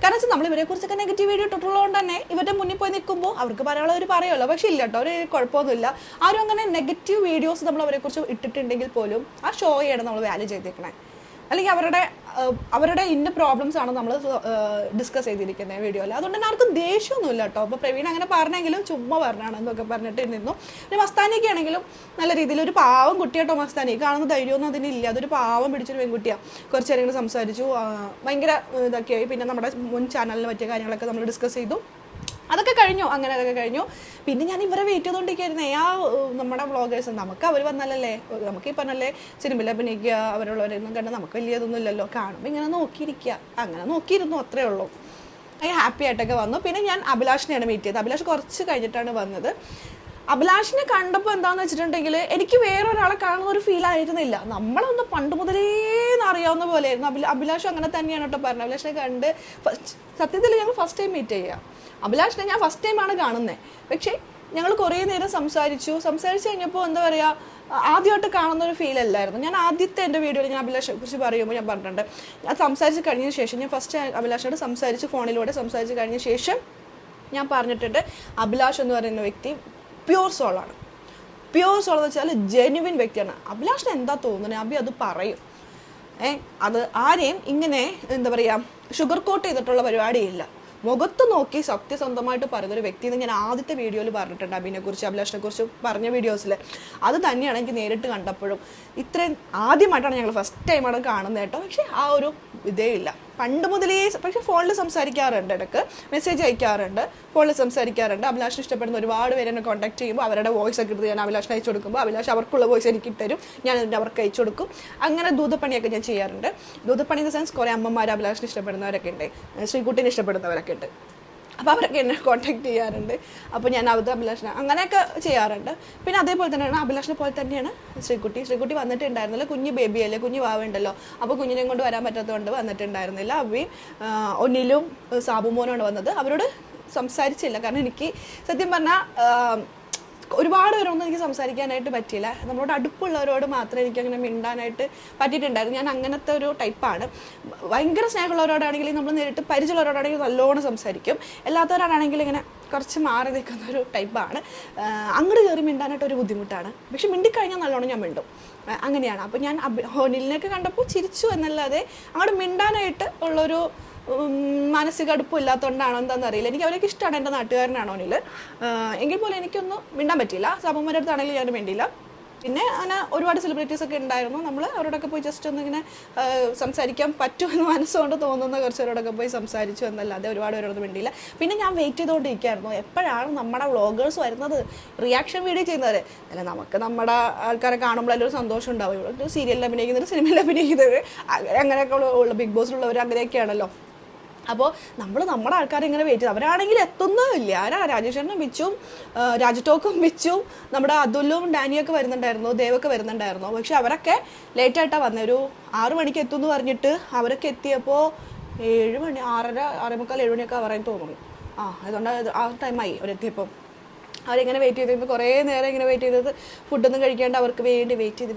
കാരണം വെച്ചാൽ നമ്മൾ ഇവരെക്കുറിച്ചൊക്കെ നെഗറ്റീവ് വീഡിയോ ഇട്ടിട്ടുള്ളതുകൊണ്ട് തന്നെ ഇവരുടെ മുന്നിൽ പോയി നിൽക്കുമ്പോൾ അവർക്ക് പറയാനുള്ളവർ പറയുമല്ലോ. പക്ഷേ ഇല്ല കേട്ടോ, ഒരു കുഴപ്പമൊന്നുമില്ല. ആരും അങ്ങനെ നെഗറ്റീവ് വീഡിയോസ് നമ്മൾ അവരെക്കുറിച്ച് ഇട്ടിട്ടുണ്ടെങ്കിൽ പോലും ആ ഷോ ചെയ്യണം നമ്മൾ വാല്യൂ ചെയ്തേക്കണേ. അല്ലെങ്കിൽ അവരുടെ ഇന്ന പ്രോബ്ലംസ് ആണ് നമ്മൾ ഡിസ്കസ് ചെയ്തിരിക്കുന്നത് വീഡിയോയിൽ. അതുകൊണ്ട് തന്നെ ആർക്കും ദേഷ്യമൊന്നുമില്ല കേട്ടോ. അപ്പോൾ പ്രവീൺ അങ്ങനെ പറഞ്ഞെങ്കിലും ചുമ്മാ പറഞ്ഞാണെന്നൊക്കെ പറഞ്ഞിട്ട് നിന്നു. പിന്നെ മസ്താനിയൊക്കെ ആണെങ്കിലും നല്ല രീതിയിൽ ഒരു പാവം കുട്ടിയാട്ടോ മസ്താനി. കാണുന്ന ധൈര്യമൊന്നും അതിനില്ല. അതൊരു പാവം പിടിച്ചൊരു പെൺകുട്ടിയാണ്. കുറച്ച് നേരങ്ങൾ സംസാരിച്ചു, ഭയങ്കര ഇതൊക്കെയായി. പിന്നെ നമ്മുടെ മുൻ ചാനലിന് പറ്റിയ കാര്യങ്ങളൊക്കെ നമ്മൾ ഡിസ്കസ് ചെയ്തു. അതൊക്കെ കഴിഞ്ഞു. അങ്ങനെ അതൊക്കെ കഴിഞ്ഞു. പിന്നെ ഞാൻ ഇവരെ വെയിറ്റ് ചെയ്തുകൊണ്ടിരിക്കുകയായിരുന്നേ. നമ്മുടെ വ്ളോഗേഴ്സ് നമുക്ക് അവർ വന്നാലല്ലേ, നമുക്ക് ഈ പറഞ്ഞല്ലേ സിനിമയിൽ അഭിനയിക്കുക, അവരുള്ളവരൊന്നും കണ്ട് നമുക്ക് വലിയതൊന്നും ഇല്ലല്ലോ. കാണുമ്പോൾ ഇങ്ങനെ നോക്കിയിരിക്കുക. അങ്ങനെ നോക്കിയിരുന്നു, അത്രേ ഉള്ളൂ. ഹാപ്പി ആയിട്ടൊക്കെ വന്നു. പിന്നെ ഞാൻ അഭിലാഷിനെയാണ് മീറ്റ് ചെയ്തത്. അഭിലാഷ് കുറച്ച് കഴിഞ്ഞിട്ടാണ് വന്നത്. അഭിലാഷിനെ കണ്ടപ്പോൾ എന്താണെന്ന് വെച്ചിട്ടുണ്ടെങ്കിൽ എനിക്ക് വേറൊരാളെ കാണുന്ന ഒരു ഫീൽ ആയിരുന്നില്ല. നമ്മളൊന്ന് പണ്ട് മുതലേ അറിയാവുന്ന പോലെയായിരുന്നു. അഭിലാഷ് അങ്ങനെ തന്നെയാണ് കേട്ടോ പറഞ്ഞത്. അഭിലാഷിനെ കണ്ട് സത്യത്തിൽ ഞങ്ങൾ ഫസ്റ്റ് ടൈം മീറ്റ് ചെയ്യുക. അഭിലാഷിനെ ഞാൻ ഫസ്റ്റ് ടൈമാണ് കാണുന്നത്. പക്ഷേ ഞങ്ങൾ കുറേ നേരം സംസാരിച്ച് കഴിഞ്ഞപ്പോൾ എന്താ പറയുക, ആദ്യമായിട്ട് കാണുന്നൊരു ഫീൽ അല്ലായിരുന്നു. ഞാൻ ആദ്യത്തെ എൻ്റെ വീഡിയോയിൽ ഞാൻ അഭിലാഷിനെ കുറിച്ച് പറയുമ്പോൾ ഞാൻ പറഞ്ഞിട്ടുണ്ട്, അത് സംസാരിച്ച് കഴിഞ്ഞ ശേഷം ഞാൻ ഫസ്റ്റ് അഭിലാഷിനോട് ഫോണിലൂടെ സംസാരിച്ച് കഴിഞ്ഞ ശേഷം ഞാൻ പറഞ്ഞിട്ടുണ്ട്, അഭിലാഷ് എന്ന് പറയുന്ന വ്യക്തി പ്യൂർ സോളാണ്. പ്യൂർ സോൾ എന്ന് വെച്ചാൽ ജെന്യുവിൻ വ്യക്തിയാണ്. അഭിലാഷിന് എന്താ തോന്നുന്നത് അഭി അത് പറയും. അത് ആരെയും ഇങ്ങനെ എന്താ പറയുക ഷുഗർ കോട്ട് ചെയ്തിട്ടുള്ള പരിപാടിയില്ല. മുഖത്ത് നോക്കി സത്യസന്ധമായിട്ട് പറയുന്നൊരു വ്യക്തി എന്ന് ഞാൻ ആദ്യത്തെ വീഡിയോയിൽ പറഞ്ഞിട്ടുണ്ട്. അഭിലാഷിനെ കുറിച്ച് പറഞ്ഞ വീഡിയോസിൽ അത് തന്നെയാണ് എനിക്ക് നേരിട്ട് കണ്ടപ്പോഴും. ഇത്രയും ആദ്യമായിട്ടാണ് ഞങ്ങൾ ഫസ്റ്റ് ടൈമാണ് കാണുന്നത് കേട്ടോ. പക്ഷേ ആ ഒരു ഇതേ ഇല്ല. പണ്ട് മുതലേ പക്ഷേ ഫോണിൽ സംസാരിക്കാറുണ്ട്, ഇടയ്ക്ക് മെസ്സേജ് അയക്കാറുണ്ട്, ഫോണിൽ സംസാരിക്കാറുണ്ട്. അഭിലാഷിന് ഇഷ്ടപ്പെടുന്ന ഒരുപാട് പേര് എന്നെ കോൺടാക്ട് ചെയ്യുമ്പോൾ അവരുടെ വോയിസ് ഒക്കെ എടുത്ത് ഞാൻ അഭിലാഷിന് അയച്ചു കൊടുക്കുമ്പോൾ അഭിലാഷ് അവർക്കുള്ള വോയിസ് എനിക്ക് ഇട്ടരും, ഞാൻ എന്നിട്ട് അവർക്ക് അയച്ചു കൊടുക്കും. അങ്ങനെ ദൂതപ്പണിയൊക്കെ ഞാൻ ചെയ്യാറുണ്ട്. ദൂതപ്പണി ഇൻ ദ സെൻസ് കുറേ അമ്മമാർ അഭിലാഷിന് ഇഷ്ടപ്പെടുന്നവരൊക്കെ ഉണ്ട്, ശ്രീകുട്ടിനെ ഇഷ്ടപ്പെടുന്നവരൊക്കെ ഉണ്ട്. അപ്പോൾ അവരൊക്കെ എന്നെ കോൺടാക്ട് ചെയ്യാറുണ്ട്. അപ്പോൾ ഞാൻ അഭിലാഷിനെ അങ്ങനെയൊക്കെ ചെയ്യാറുണ്ട്. പിന്നെ അതേപോലെ തന്നെയാണ് അഭിലാഷിനെ പോലെ തന്നെയാണ് ശ്രീകുട്ടി വന്നിട്ടുണ്ടായിരുന്നില്ല. കുഞ്ഞ് ബേബിയല്ലേ, കുഞ്ഞ് വാവുണ്ടല്ലോ. അപ്പോൾ കുഞ്ഞിനെയും കൊണ്ട് വരാൻ പറ്റാത്തതുകൊണ്ട് വന്നിട്ടുണ്ടായിരുന്നില്ല. അവയും ഒന്നിലും സാബുമോനാണ് വന്നത്. അവരോട് സംസാരിച്ചില്ല. കാരണം എനിക്ക് സത്യം പറഞ്ഞാൽ ഒരുപാട് പേരൊന്നും എനിക്ക് സംസാരിക്കാനായിട്ട് പറ്റിയില്ല. നമ്മളോട് അടുപ്പുള്ളവരോട് മാത്രമേ എനിക്കങ്ങനെ മിണ്ടാനായിട്ട് പറ്റിയിട്ടുണ്ടായിരുന്നു. ഞാൻ അങ്ങനത്തെ ഒരു ടൈപ്പാണ്. ഭയങ്കര സ്നേഹമുള്ളവരോടാണെങ്കിൽ നമ്മൾ നേരിട്ട് പരിചയമുള്ളവരോടാണെങ്കിൽ നല്ലോണം സംസാരിക്കും. അല്ലാത്തവരോടാണെങ്കിൽ ഇങ്ങനെ കുറച്ച് മാറി നിൽക്കുന്ന ഒരു ടൈപ്പാണ്. അങ്ങോട്ട് കയറി മിണ്ടാനായിട്ട് ഒരു ബുദ്ധിമുട്ടാണ്. പക്ഷെ മിണ്ടിക്കഴിഞ്ഞാൽ നല്ലോണം ഞാൻ മിണ്ടും, അങ്ങനെയാണ്. അപ്പോൾ ഞാൻ ഹോനിലിനെയൊക്കെ കണ്ടപ്പോൾ ചിരിച്ചു എന്നല്ലാതെ അങ്ങോട്ട് മിണ്ടാനായിട്ട് ഉള്ളൊരു മാനസിക അടുപ്പമില്ലാത്തതുകൊണ്ടാണോ എന്താണെന്ന് അറിയില്ല. എനിക്ക് അവരൊക്കെ ഇഷ്ടമാണ്, എൻ്റെ നാട്ടുകാരനാണോ ഒന്നിൽ. എങ്കിൽ പോലും എനിക്കൊന്നും മിണ്ടാൻ പറ്റിയില്ല. സാബുമാരുടെ അടുത്താണെങ്കിലും ഞാൻ മിണ്ടിയില്ല. പിന്നെ അങ്ങനെ ഒരുപാട് സെലിബ്രിറ്റീസ് ഒക്കെ ഉണ്ടായിരുന്നു. നമ്മൾ അവരോടൊക്കെ പോയി ജസ്റ്റ് ഒന്നിങ്ങനെ സംസാരിക്കാൻ പറ്റുമെന്ന് മനസ്സുകൊണ്ട് തോന്നുന്ന കുറച്ചവരോടൊക്കെ പോയി സംസാരിച്ചു എന്നല്ലാതെ ഒരുപാട് പേരോടൊന്നും വേണ്ടിയില്ല. പിന്നെ ഞാൻ വെയിറ്റ് ചെയ്തുകൊണ്ടിരിക്കുകയായിരുന്നു, എപ്പോഴാണ് നമ്മുടെ വ്ളോഗേഴ്സ് വരുന്നത്, റിയാക്ഷൻ വീഡിയോ ചെയ്യുന്നവർ. അല്ല, നമുക്ക് നമ്മുടെ ആൾക്കാരെ കാണുമ്പോഴെല്ലാം ഒരു സന്തോഷം ഉണ്ടാവും. ഒരു സീരിയലിൽ അഭിനയിക്കുന്നവർ, സിനിമയിൽ അഭിനയിക്കുന്നവർ, അങ്ങനെയൊക്കെ ഉള്ള ബിഗ് ബോസിലുള്ളവർ അങ്ങനെയൊക്കെയാണല്ലോ. അപ്പോൾ നമ്മുടെ ആൾക്കാരെ ഇങ്ങനെ വെയിറ്റ് ചെയ്ത് അവരാണെങ്കിൽ എത്തുന്നില്ല. രാജേഷനും ബിച്ചും രാജടോക്കും ബിച്ചും നമ്മുടെ അതുലും ഡാനിയൊക്കെ വരുന്നുണ്ടായിരുന്നു, ദേവൊക്കെ വരുന്നുണ്ടായിരുന്നു. പക്ഷെ അവരൊക്കെ ലേറ്റായിട്ടാണ് വന്നത്. ഒരു 6 മണിക്ക് എത്തുമെന്ന് പറഞ്ഞിട്ട് അവരൊക്കെ എത്തിയപ്പോൾ 7 മണി, 6:30, 6:45, 7 മണിയൊക്കെ അവരായി തോന്നുന്നു. അതുകൊണ്ട് ആ ടൈമായി അവരെത്തിയപ്പോൾ. അവരിങ്ങനെ വെയിറ്റ് ചെയ്തിരുന്നു, കുറേ നേരം ഇങ്ങനെ വെയിറ്റ് ചെയ്തത്, ഫുഡൊന്നും കഴിക്കാണ്ട് അവർക്ക് വേണ്ടി വെയിറ്റ്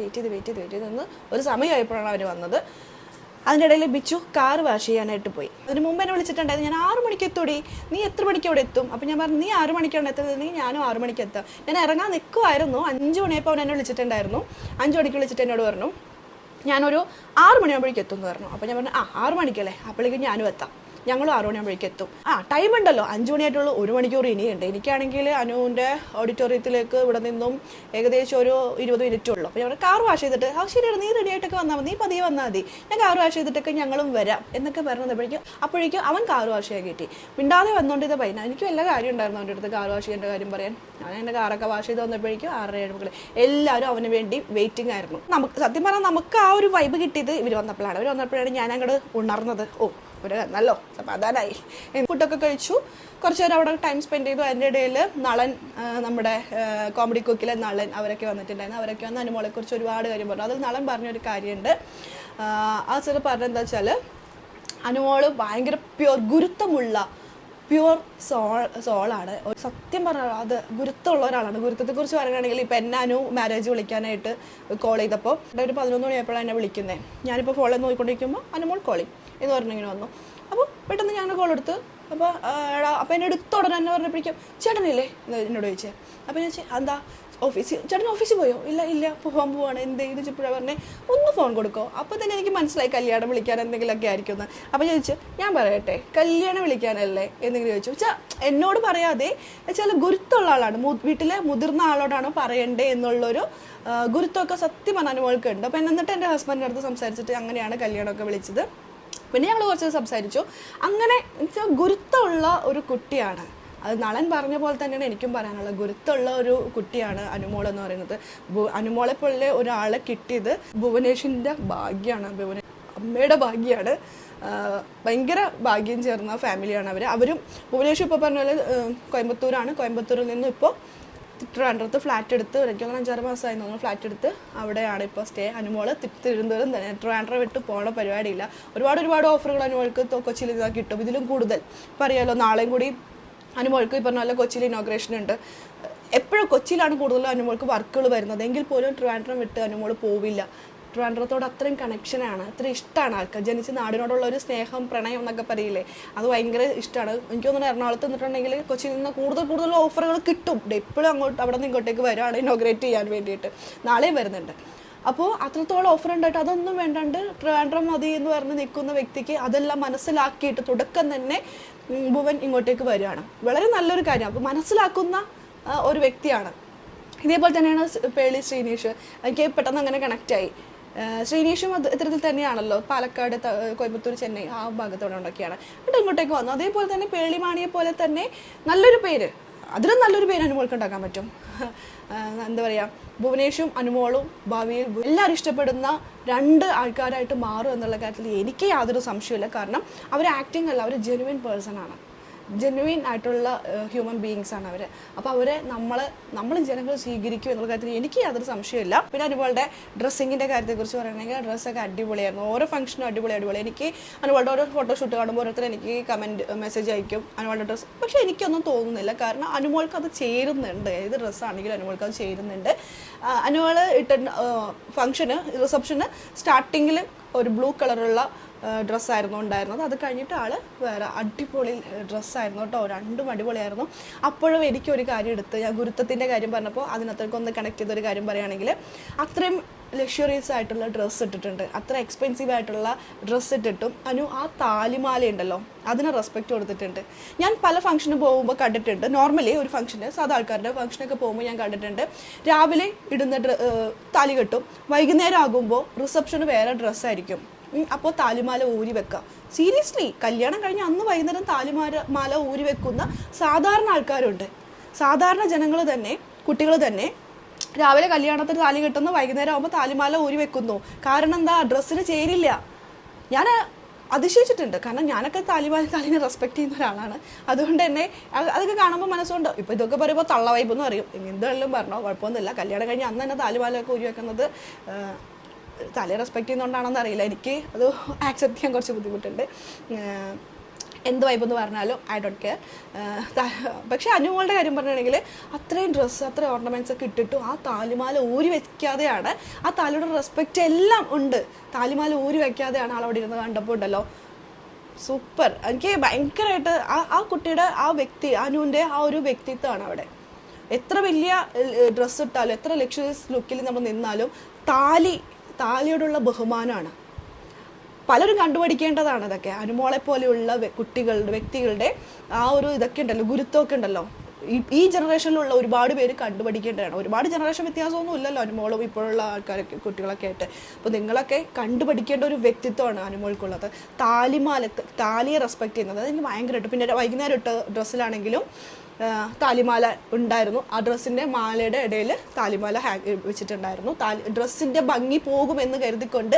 ചെയ്ത് നിന്ന് ഒരു സമയമായപ്പോഴാണ് അവർ വന്നത്. അതിൻ്റെ ഇടയിൽ ബിച്ചു കാറ് വാഷ് ചെയ്യാനായിട്ട് പോയി. അതിന് മുമ്പ് എന്നെ വിളിച്ചിട്ടുണ്ടായിരുന്നു, ഞാൻ 6 മണിക്ക് എത്തൂടി, നീ എത്ര മണിക്ക് അവിടെ എത്തും? അപ്പം ഞാൻ പറഞ്ഞു, നീ 6 മണിക്കാണ് എത്തുന്നതെങ്കിൽ ഞാനും 6 മണിക്ക് എത്താം. ഞാൻ ഇറങ്ങാൻ നിൽക്കുമായിരുന്നു. 5 മണിയപ്പോൾ അവൻ എന്നെ വിളിച്ചിട്ടുണ്ടായിരുന്നു. 5 മണിക്ക് വിളിച്ചിട്ട് എന്നോട് പറഞ്ഞു, ഞാനൊരു 6 മണിയാകുമ്പോഴേക്കും എത്തും എന്ന് പറഞ്ഞു. അപ്പോൾ ഞാൻ പറഞ്ഞു, 6 മണിക്കല്ലേ, അപ്പോഴേക്കും ഞാനും എത്താം, ഞങ്ങളും 6 മണിയാകുമ്പോഴേക്കും എത്തും. ടൈം ഉണ്ടല്ലോ, 5 മണിയായിട്ടുള്ളൂ, 1 മണിക്കൂർ ഇനിയുണ്ട്. എനിക്കാണെങ്കിൽ അനുവിൻ്റെ ഓഡിറ്റോറിയത്തിലേക്ക് ഇവിടെ നിന്നും ഏകദേശം ഒരു 20 മിനിറ്റ് ഉള്ളൂ. അപ്പോൾ ഞാൻ കാർ വാഷ് ചെയ്തിട്ട്, ശരിയാണ്, നീ റെഡി ആയിട്ടൊക്കെ വന്നാൽ മതി, നീ പതിയെ വന്നാൽ മതി, ഞാൻ കാർ വാഷ് ചെയ്തിട്ടൊക്കെ ഞങ്ങളും വരാം എന്നൊക്കെ അപ്പോഴേക്കും അവൻ കാർ വാഷ് ചെയ്യാൻ കിട്ടി. മിണ്ടാതെ വന്നുകൊണ്ടിരുന്ന പയ്യന. എനിക്ക് വല്ല കാര്യം ഉണ്ടായിരുന്നു അവൻ്റെ അടുത്ത് കാർ വാഷ് ചെയ്യേണ്ട കാര്യം പറയാൻ. ഞാൻ എൻ്റെ കാറൊക്കെ വാഷ് ചെയ്ത് വന്നപ്പോഴേക്കും 6:30 എല്ലാവരും അവന് വേണ്ടി വെയിറ്റിംഗ് ആയിരുന്നു. നമുക്ക് സത്യം പറഞ്ഞാൽ നമുക്ക് ആ ഒരു വൈബ് കിട്ടിയത് ഇവർ വന്നപ്പോഴാണ്. ഞാൻ അങ്ങോട്ട് ഉണർന്നത്. ഒരു നല്ലോ സമാധാനമായി. ഫുഡൊക്കെ കഴിച്ചു, കുറച്ച് നേരം അവിടെ ടൈം സ്പെൻഡ് ചെയ്തു. അതിൻ്റെ ഇടയിൽ നളൻ, നമ്മുടെ കോമഡി കുക്കിലെ നളൻ, അവരൊക്കെ വന്നിട്ടുണ്ടായിരുന്നു. അവരൊക്കെ വന്ന് അനുമോളെക്കുറിച്ച് ഒരുപാട് കാര്യം പറഞ്ഞു. അതിൽ നളൻ പറഞ്ഞൊരു കാര്യമുണ്ട്. ആ ചെറു പറഞ്ഞെന്താ വെച്ചാൽ, അനുമോള് ഭയങ്കര പ്യുവർ സോളാണ്. സത്യം പറഞ്ഞാൽ അത് ഗുരുത്തമുള്ള ഒരാളാണ്. ഗുരുത്തത്തെക്കുറിച്ച് പറയുകയാണെങ്കിൽ ഇപ്പം എന്നെ അനു മാരേജ് വിളിക്കാനായിട്ട് കോൾ ചെയ്തപ്പോൾ ഒരു 11 മണിയായപ്പോഴാണ് എന്നെ വിളിക്കുന്നത്. ഞാനിപ്പോൾ ഫോണിൽ നോക്കിക്കൊണ്ടിരിക്കുമ്പോൾ അനുമോൾ കോളിങ് എന്ന് പറഞ്ഞിങ്ങനെ വന്നു. അപ്പോൾ പെട്ടെന്ന് ഞാൻ കോൾ എടുത്ത്, അപ്പോൾ എന്നെ എടുത്ത ഉടനെ എന്നെ പറഞ്ഞപ്പോഴേക്കും ചേട്ടനില്ലേ എന്നോട് ചോദിച്ചേ. അപ്പോൾ ഞാൻ ചോദിച്ചാൽ എന്താ ചേട്ടൻ ഓഫീസിൽ പോയോ? ഇല്ല പോകാൻ പോവാണ്. എന്തെങ്കിലും ചിപ്പോഴാണ് പറഞ്ഞേ ഒന്ന് ഫോൺ കൊടുക്കോ. അപ്പോൾ തന്നെ എനിക്ക് മനസ്സിലായി കല്യാണം വിളിക്കാൻ എന്തെങ്കിലുമൊക്കെ ആയിരിക്കുമെന്ന്. അപ്പോൾ ചോദിച്ചു ഞാൻ പറയട്ടെ കല്യാണം വിളിക്കാനല്ലേ എന്തെങ്കിലും ചോദിച്ചു. വെച്ചാൽ എന്നോട് പറയാതെ വെച്ചാൽ ഗുരുത്തമുള്ള ആളാണ്, വീട്ടിലെ മുതിർന്ന ആളോടാണ് പറയണ്ടേ എന്നുള്ളൊരു ഗുരുത്തമൊക്കെ സത്യം പറഞ്ഞ അനുമോൾക്ക് ഉണ്ട്. അപ്പോൾ എന്നിട്ട് എൻ്റെ ഹസ്ബൻഡിൻ്റെ അടുത്ത് സംസാരിച്ചിട്ട് അങ്ങനെയാണ് കല്യാണമൊക്കെ വിളിച്ചത്. പിന്നെ ഞങ്ങൾ കുറച്ച് സംസാരിച്ചു. അങ്ങനെ വെച്ചാൽ ഗുരുത്തമുള്ള ഒരു കുട്ടിയാണ്. അത് നളൻ പറഞ്ഞ പോലെ തന്നെയാണ് എനിക്കും പറയാനുള്ളത്. ഗുരുത്തമുള്ള ഒരു കുട്ടിയാണ് അനുമോൾ എന്ന് പറയുന്നത്. അനുമോളെ പോലെ ഒരാളെ കിട്ടിയത് ഭുവനേഷിൻ്റെ ഭാഗ്യമാണ്, അമ്മയുടെ ഭാഗ്യമാണ്. ഭയങ്കര ഭാഗ്യം ചേർന്ന ഫാമിലിയാണ് അവരും. ഭുവനേഷ് ഇപ്പോൾ പറഞ്ഞ പോലെ കോയമ്പത്തൂരാണ്. കോയമ്പത്തൂരിൽ നിന്നും ഇപ്പോൾ ട്രിവാൻഡ്രത്ത് ഫ്ലാറ്റ് എടുത്ത്, എനിക്ക് അങ്ങനെ 5-6 മാസമായി തോന്നുന്നു ഫ്ലാറ്റ് എടുത്ത് അവിടെയാണ് ഇപ്പോൾ സ്റ്റേ. അനുമോള് തിരുവനന്തപുരം തന്നെ, ട്രിവാൻഡ്രം വിട്ട് പോകണ പരിപാടിയില്ല. ഒരുപാട് ഓഫറുകൾ അനുമോൾക്ക് കൊച്ചിയിൽ ഇതാ കിട്ടും. ഇതിലും കൂടുതൽ പറയാമല്ലോ. നാളെയും കൂടി അനുമോൾക്ക് ഈ പറഞ്ഞ പോലെ കൊച്ചിയിൽ ഇനോഗ്രേഷൻ ഉണ്ട്. എപ്പോഴും കൊച്ചിയിലാണ് കൂടുതലും അനുമോൾക്ക് വർക്കുകൾ വരുന്നത്. എങ്കിൽ പോലും ട്രിവാൻഡ്രം വിട്ട് അനുമോൾ പോവില്ല. ട്രിവാൻഡ്രത്തോട് അത്രയും കണക്ഷനാണ്, അത്രയും ഇഷ്ടമാണ് ആൾക്കാർ. ജനിച്ച് നാടിനോടുള്ള ഒരു സ്നേഹം, പ്രണയം എന്നൊക്കെ പറയില്ലേ, അത് ഭയങ്കര ഇഷ്ടമാണ്. എനിക്ക് തോന്നുന്നു എറണാകുളത്ത് നിന്നിട്ടുണ്ടെങ്കിൽ കൊച്ചിയിൽ നിന്ന് കൂടുതൽ ഓഫറുകൾ കിട്ടും. എപ്പോഴും അവിടെ നിന്ന് ഇങ്ങോട്ടേക്ക് വരികയാണ് ഇനോഗ്രേറ്റ് ചെയ്യാൻ വേണ്ടിയിട്ട്. നാളെയും വരുന്നുണ്ട്. അപ്പോൾ അത്രത്തോളം ഓഫർ ഉണ്ടായിട്ട് അതൊന്നും വേണ്ടാണ്ട് ട്രിവാൻഡ്രം മതി എന്ന് പറഞ്ഞ് നിൽക്കുന്ന വ്യക്തിക്ക് അതെല്ലാം മനസ്സിലാക്കിയിട്ട് തുടക്കം തന്നെ ഭുവൻ ഇങ്ങോട്ടേക്ക് വരികയാണ്. വളരെ നല്ലൊരു കാര്യം. അപ്പോൾ മനസ്സിലാക്കുന്ന ഒരു വ്യക്തിയാണ്. ഇതേപോലെ തന്നെയാണ് പേളി ശ്രീനീഷ്. എനിക്ക് പെട്ടെന്ന് അങ്ങനെ കണക്റ്റായി. ശ്രീനീഷും ഇത്തരത്തിൽ തന്നെയാണല്ലോ. പാലക്കാട്, കോയമ്പത്തൂർ, ചെന്നൈ ആ ഭാഗത്തോടെ ഉണ്ടാക്കിയാണ് എന്നിട്ട് ഇങ്ങോട്ടേക്ക് വന്നു. അതേപോലെ തന്നെ പേളിമാണിയെ പോലെ തന്നെ നല്ലൊരു പേര്, അതിലും നല്ലൊരു പേര് അനുമോൾക്ക് ഉണ്ടാക്കാൻ പറ്റും. എന്താ പറയുക, ഭുവനേഷും അനുമോളും ഭാവിയിൽ എല്ലാവരും ഇഷ്ടപ്പെടുന്ന 2 ആൾക്കാരായിട്ട് മാറും എന്നുള്ള കാര്യത്തിൽ എനിക്ക് യാതൊരു സംശയമില്ല. കാരണം അവർ ആക്ടിങ് അല്ല, അവർ ജെനുവിൻ പേഴ്സണാണ്, ജെനുവിൻ ആയിട്ടുള്ള ഹ്യൂമൻ ബീയിങ്സ് ആണ് അവർ. അപ്പോൾ അവരെ നമ്മൾ ജനങ്ങൾ സ്വീകരിക്കും എന്നുള്ള കാര്യത്തിൽ എനിക്ക് യാതൊരു സംശയമില്ല. പിന്നെ അനുമോളുടെ ഡ്രസ്സിങ്ങിൻ്റെ കാര്യത്തെക്കുറിച്ച് പറയുകയാണെങ്കിൽ ഡ്രസ്സൊക്കെ അടിപൊളിയായിരുന്നു. ഓരോ ഫംഗ്ഷനും അടിപൊളി. എനിക്ക് അനുമോളുടെ ഓരോ ഫോട്ടോഷൂട്ട് കാണുമ്പോൾ ഓരോരുത്തർ എനിക്ക് മെസ്സേജ് അയക്കും അനുമോളുടെ ഡ്രസ്സ്. പക്ഷേ എനിക്കൊന്നും തോന്നുന്നില്ല. കാരണം അനുമോൾക്ക് അത് ചേരുന്നുണ്ട്. ഏത് ഡ്രസ്സാണെങ്കിലും അനുമോൾക്ക് അത് ചേരുന്നുണ്ട്. അനുമോൾ ഇട്ട ഫംഗ്ഷന്, റിസപ്ഷന് സ്റ്റാർട്ടിങ്ങിൽ ഒരു ബ്ലൂ കളറുള്ള ഡ്രസ്സായിരുന്നു ഉണ്ടായിരുന്നത്. അത് കഴിഞ്ഞിട്ട് ആൾ വേറെ അടിപൊളി ഡ്രസ്സായിരുന്നു കേട്ടോ. 2ഉം അടിപൊളിയായിരുന്നു. അപ്പോഴും എനിക്കൊരു കാര്യം എടുത്ത്, ഞാൻ ഗുരുത്വത്തിൻ്റെ കാര്യം പറഞ്ഞപ്പോൾ അതിനകത്തേക്ക് ഒന്ന് കണക്ട് ചെയ്തൊരു കാര്യം പറയുകയാണെങ്കിൽ, അത്രയും ലക്ഷറീസ് ആയിട്ടുള്ള ഡ്രസ്സ് ഇട്ടിട്ടുണ്ട്, അത്ര എക്സ്പെൻസീവ് ആയിട്ടുള്ള ഡ്രസ്സ് ഇട്ടിട്ടും അനു ആ താലിമാല ഉണ്ടല്ലോ അതിന് റെസ്പെക്റ്റ് കൊടുത്തിട്ടുണ്ട്. ഞാൻ പല ഫംഗ്ഷന് പോകുമ്പോൾ കണ്ടിട്ടുണ്ട്. നോർമലി ഒരു ഫംഗ്ഷന്, സാധാ ആൾക്കാരുടെ ഫംഗ്ഷനൊക്കെ പോകുമ്പോൾ ഞാൻ കണ്ടിട്ടുണ്ട്, രാവിലെ ഇടുന്ന താലി കെട്ടും, വൈകുന്നേരം ആകുമ്പോൾ റിസപ്ഷന് വേറെ ഡ്രസ്സായിരിക്കും. അപ്പോൾ താലിമാല ഊരി വെക്കുക. സീരിയസ്ലി, കല്യാണം കഴിഞ്ഞ് അന്ന് വൈകുന്നേരം താലിമാല ഊരി വെക്കുന്ന സാധാരണ ആൾക്കാരുണ്ട്. സാധാരണ ജനങ്ങൾ തന്നെ, കുട്ടികൾ തന്നെ രാവിലെ കല്യാണത്തിന് താലി കെട്ടുന്നു, വൈകുന്നേരം ആകുമ്പോൾ താലിമാല ഊരി വെക്കുന്നു. കാരണം എന്താ, ഡ്രസ്സിന് ചേരില്ല. ഞാൻ അതിശയിച്ചിട്ടുണ്ട്. കാരണം ഞാനൊക്കെ താലിനെ റെസ്പെക്ട് ചെയ്യുന്ന ഒരാളാണ്. അതുകൊണ്ട് തന്നെ അതൊക്കെ കാണുമ്പോൾ മനസ്സുകൊണ്ട്, ഇപ്പോൾ ഇതൊക്കെ പറയുമ്പോൾ തള്ള വൈബെന്ന് പറയും, എന്തെല്ലാം പറഞ്ഞോ കുഴപ്പമൊന്നുമില്ല. കല്യാണം കഴിഞ്ഞ് അന്ന് തന്നെ താലിമാലയൊക്കെ ഊരി വെക്കുന്നത് തലയെ റെസ്പെക്ട് ചെയ്യുന്നതുകൊണ്ടാണെന്ന് അറിയില്ല. എനിക്ക് അത് ആക്സെപ്റ്റ് ചെയ്യാൻ കുറച്ച് ബുദ്ധിമുട്ടുണ്ട്. എന്ത് വൈബെന്ന് പറഞ്ഞാലും ഐ ഡോണ്ട് കെയർ. പക്ഷേ അനുമോളുടെ കാര്യം പറഞ്ഞിട്ടുണ്ടെങ്കിൽ അത്രയും ഡ്രസ്സ്, അത്രയും ഓർണമെൻറ്റ്സ് ഒക്കെ ഇട്ടിട്ടും ആ താലിമാല ഊരി വയ്ക്കാതെയാണ്, ആ താലിയുടെ റെസ്പെക്റ്റ് എല്ലാം ഉണ്ട്, താലിമാല ഊരി വയ്ക്കാതെയാണ് ആളവിടെ ഇരുന്ന് കണ്ടപ്പോൾ ഉണ്ടല്ലോ സൂപ്പർ. എനിക്ക് ഭയങ്കരമായിട്ട് ആ കുട്ടിയുടെ ആ വ്യക്തി, അനുവിൻ്റെ ആ ഒരു വ്യക്തിത്വമാണ് അവിടെ. എത്ര വലിയ ഡ്രസ്സ് ഇട്ടാലും, എത്ര ലക്ഷറീസ് ലുക്കിൽ നമ്മൾ നിന്നാലും താലിയോടുള്ള ബഹുമാനമാണ്. പലരും കണ്ടുപഠിക്കേണ്ടതാണ് ഇതൊക്കെ. അനുമോളെ പോലെയുള്ള വ്യക്തികളുടെ ആ ഒരു ഇതൊക്കെ ഉണ്ടല്ലോ, ഗുരുത്വമൊക്കെ ഉണ്ടല്ലോ, ഈ ജനറേഷനിലുള്ള ഒരുപാട് പേര് കണ്ടുപഠിക്കേണ്ടതാണ്. ഒരുപാട് ജനറേഷൻ വ്യത്യാസമൊന്നും ഇല്ലല്ലോ അനുമോളും ഇപ്പോഴുള്ള ആൾക്കാരൊക്കെ, കുട്ടികളൊക്കെ ആയിട്ട്. അപ്പോൾ നിങ്ങളൊക്കെ കണ്ടുപഠിക്കേണ്ട ഒരു വ്യക്തിത്വമാണ് അനുമോൾക്കുള്ളത്. താലിയെ റെസ്പെക്ട് ചെയ്യുന്നത് അതെനിക്ക് ഭയങ്കരമായിട്ട്. പിന്നെ വൈകുന്നേരം ഇട്ട ഡ്രസ്സിലാണെങ്കിലും താലിമാല ഉണ്ടായിരുന്നു. ആ ഡ്രസ്സിൻ്റെ മാലയുടെ ഇടയിൽ താലിമാല വെച്ചിട്ടുണ്ടായിരുന്നു. ഡ്രസ്സിൻ്റെ ഭംഗി പോകുമെന്ന് കരുതിക്കൊണ്ട്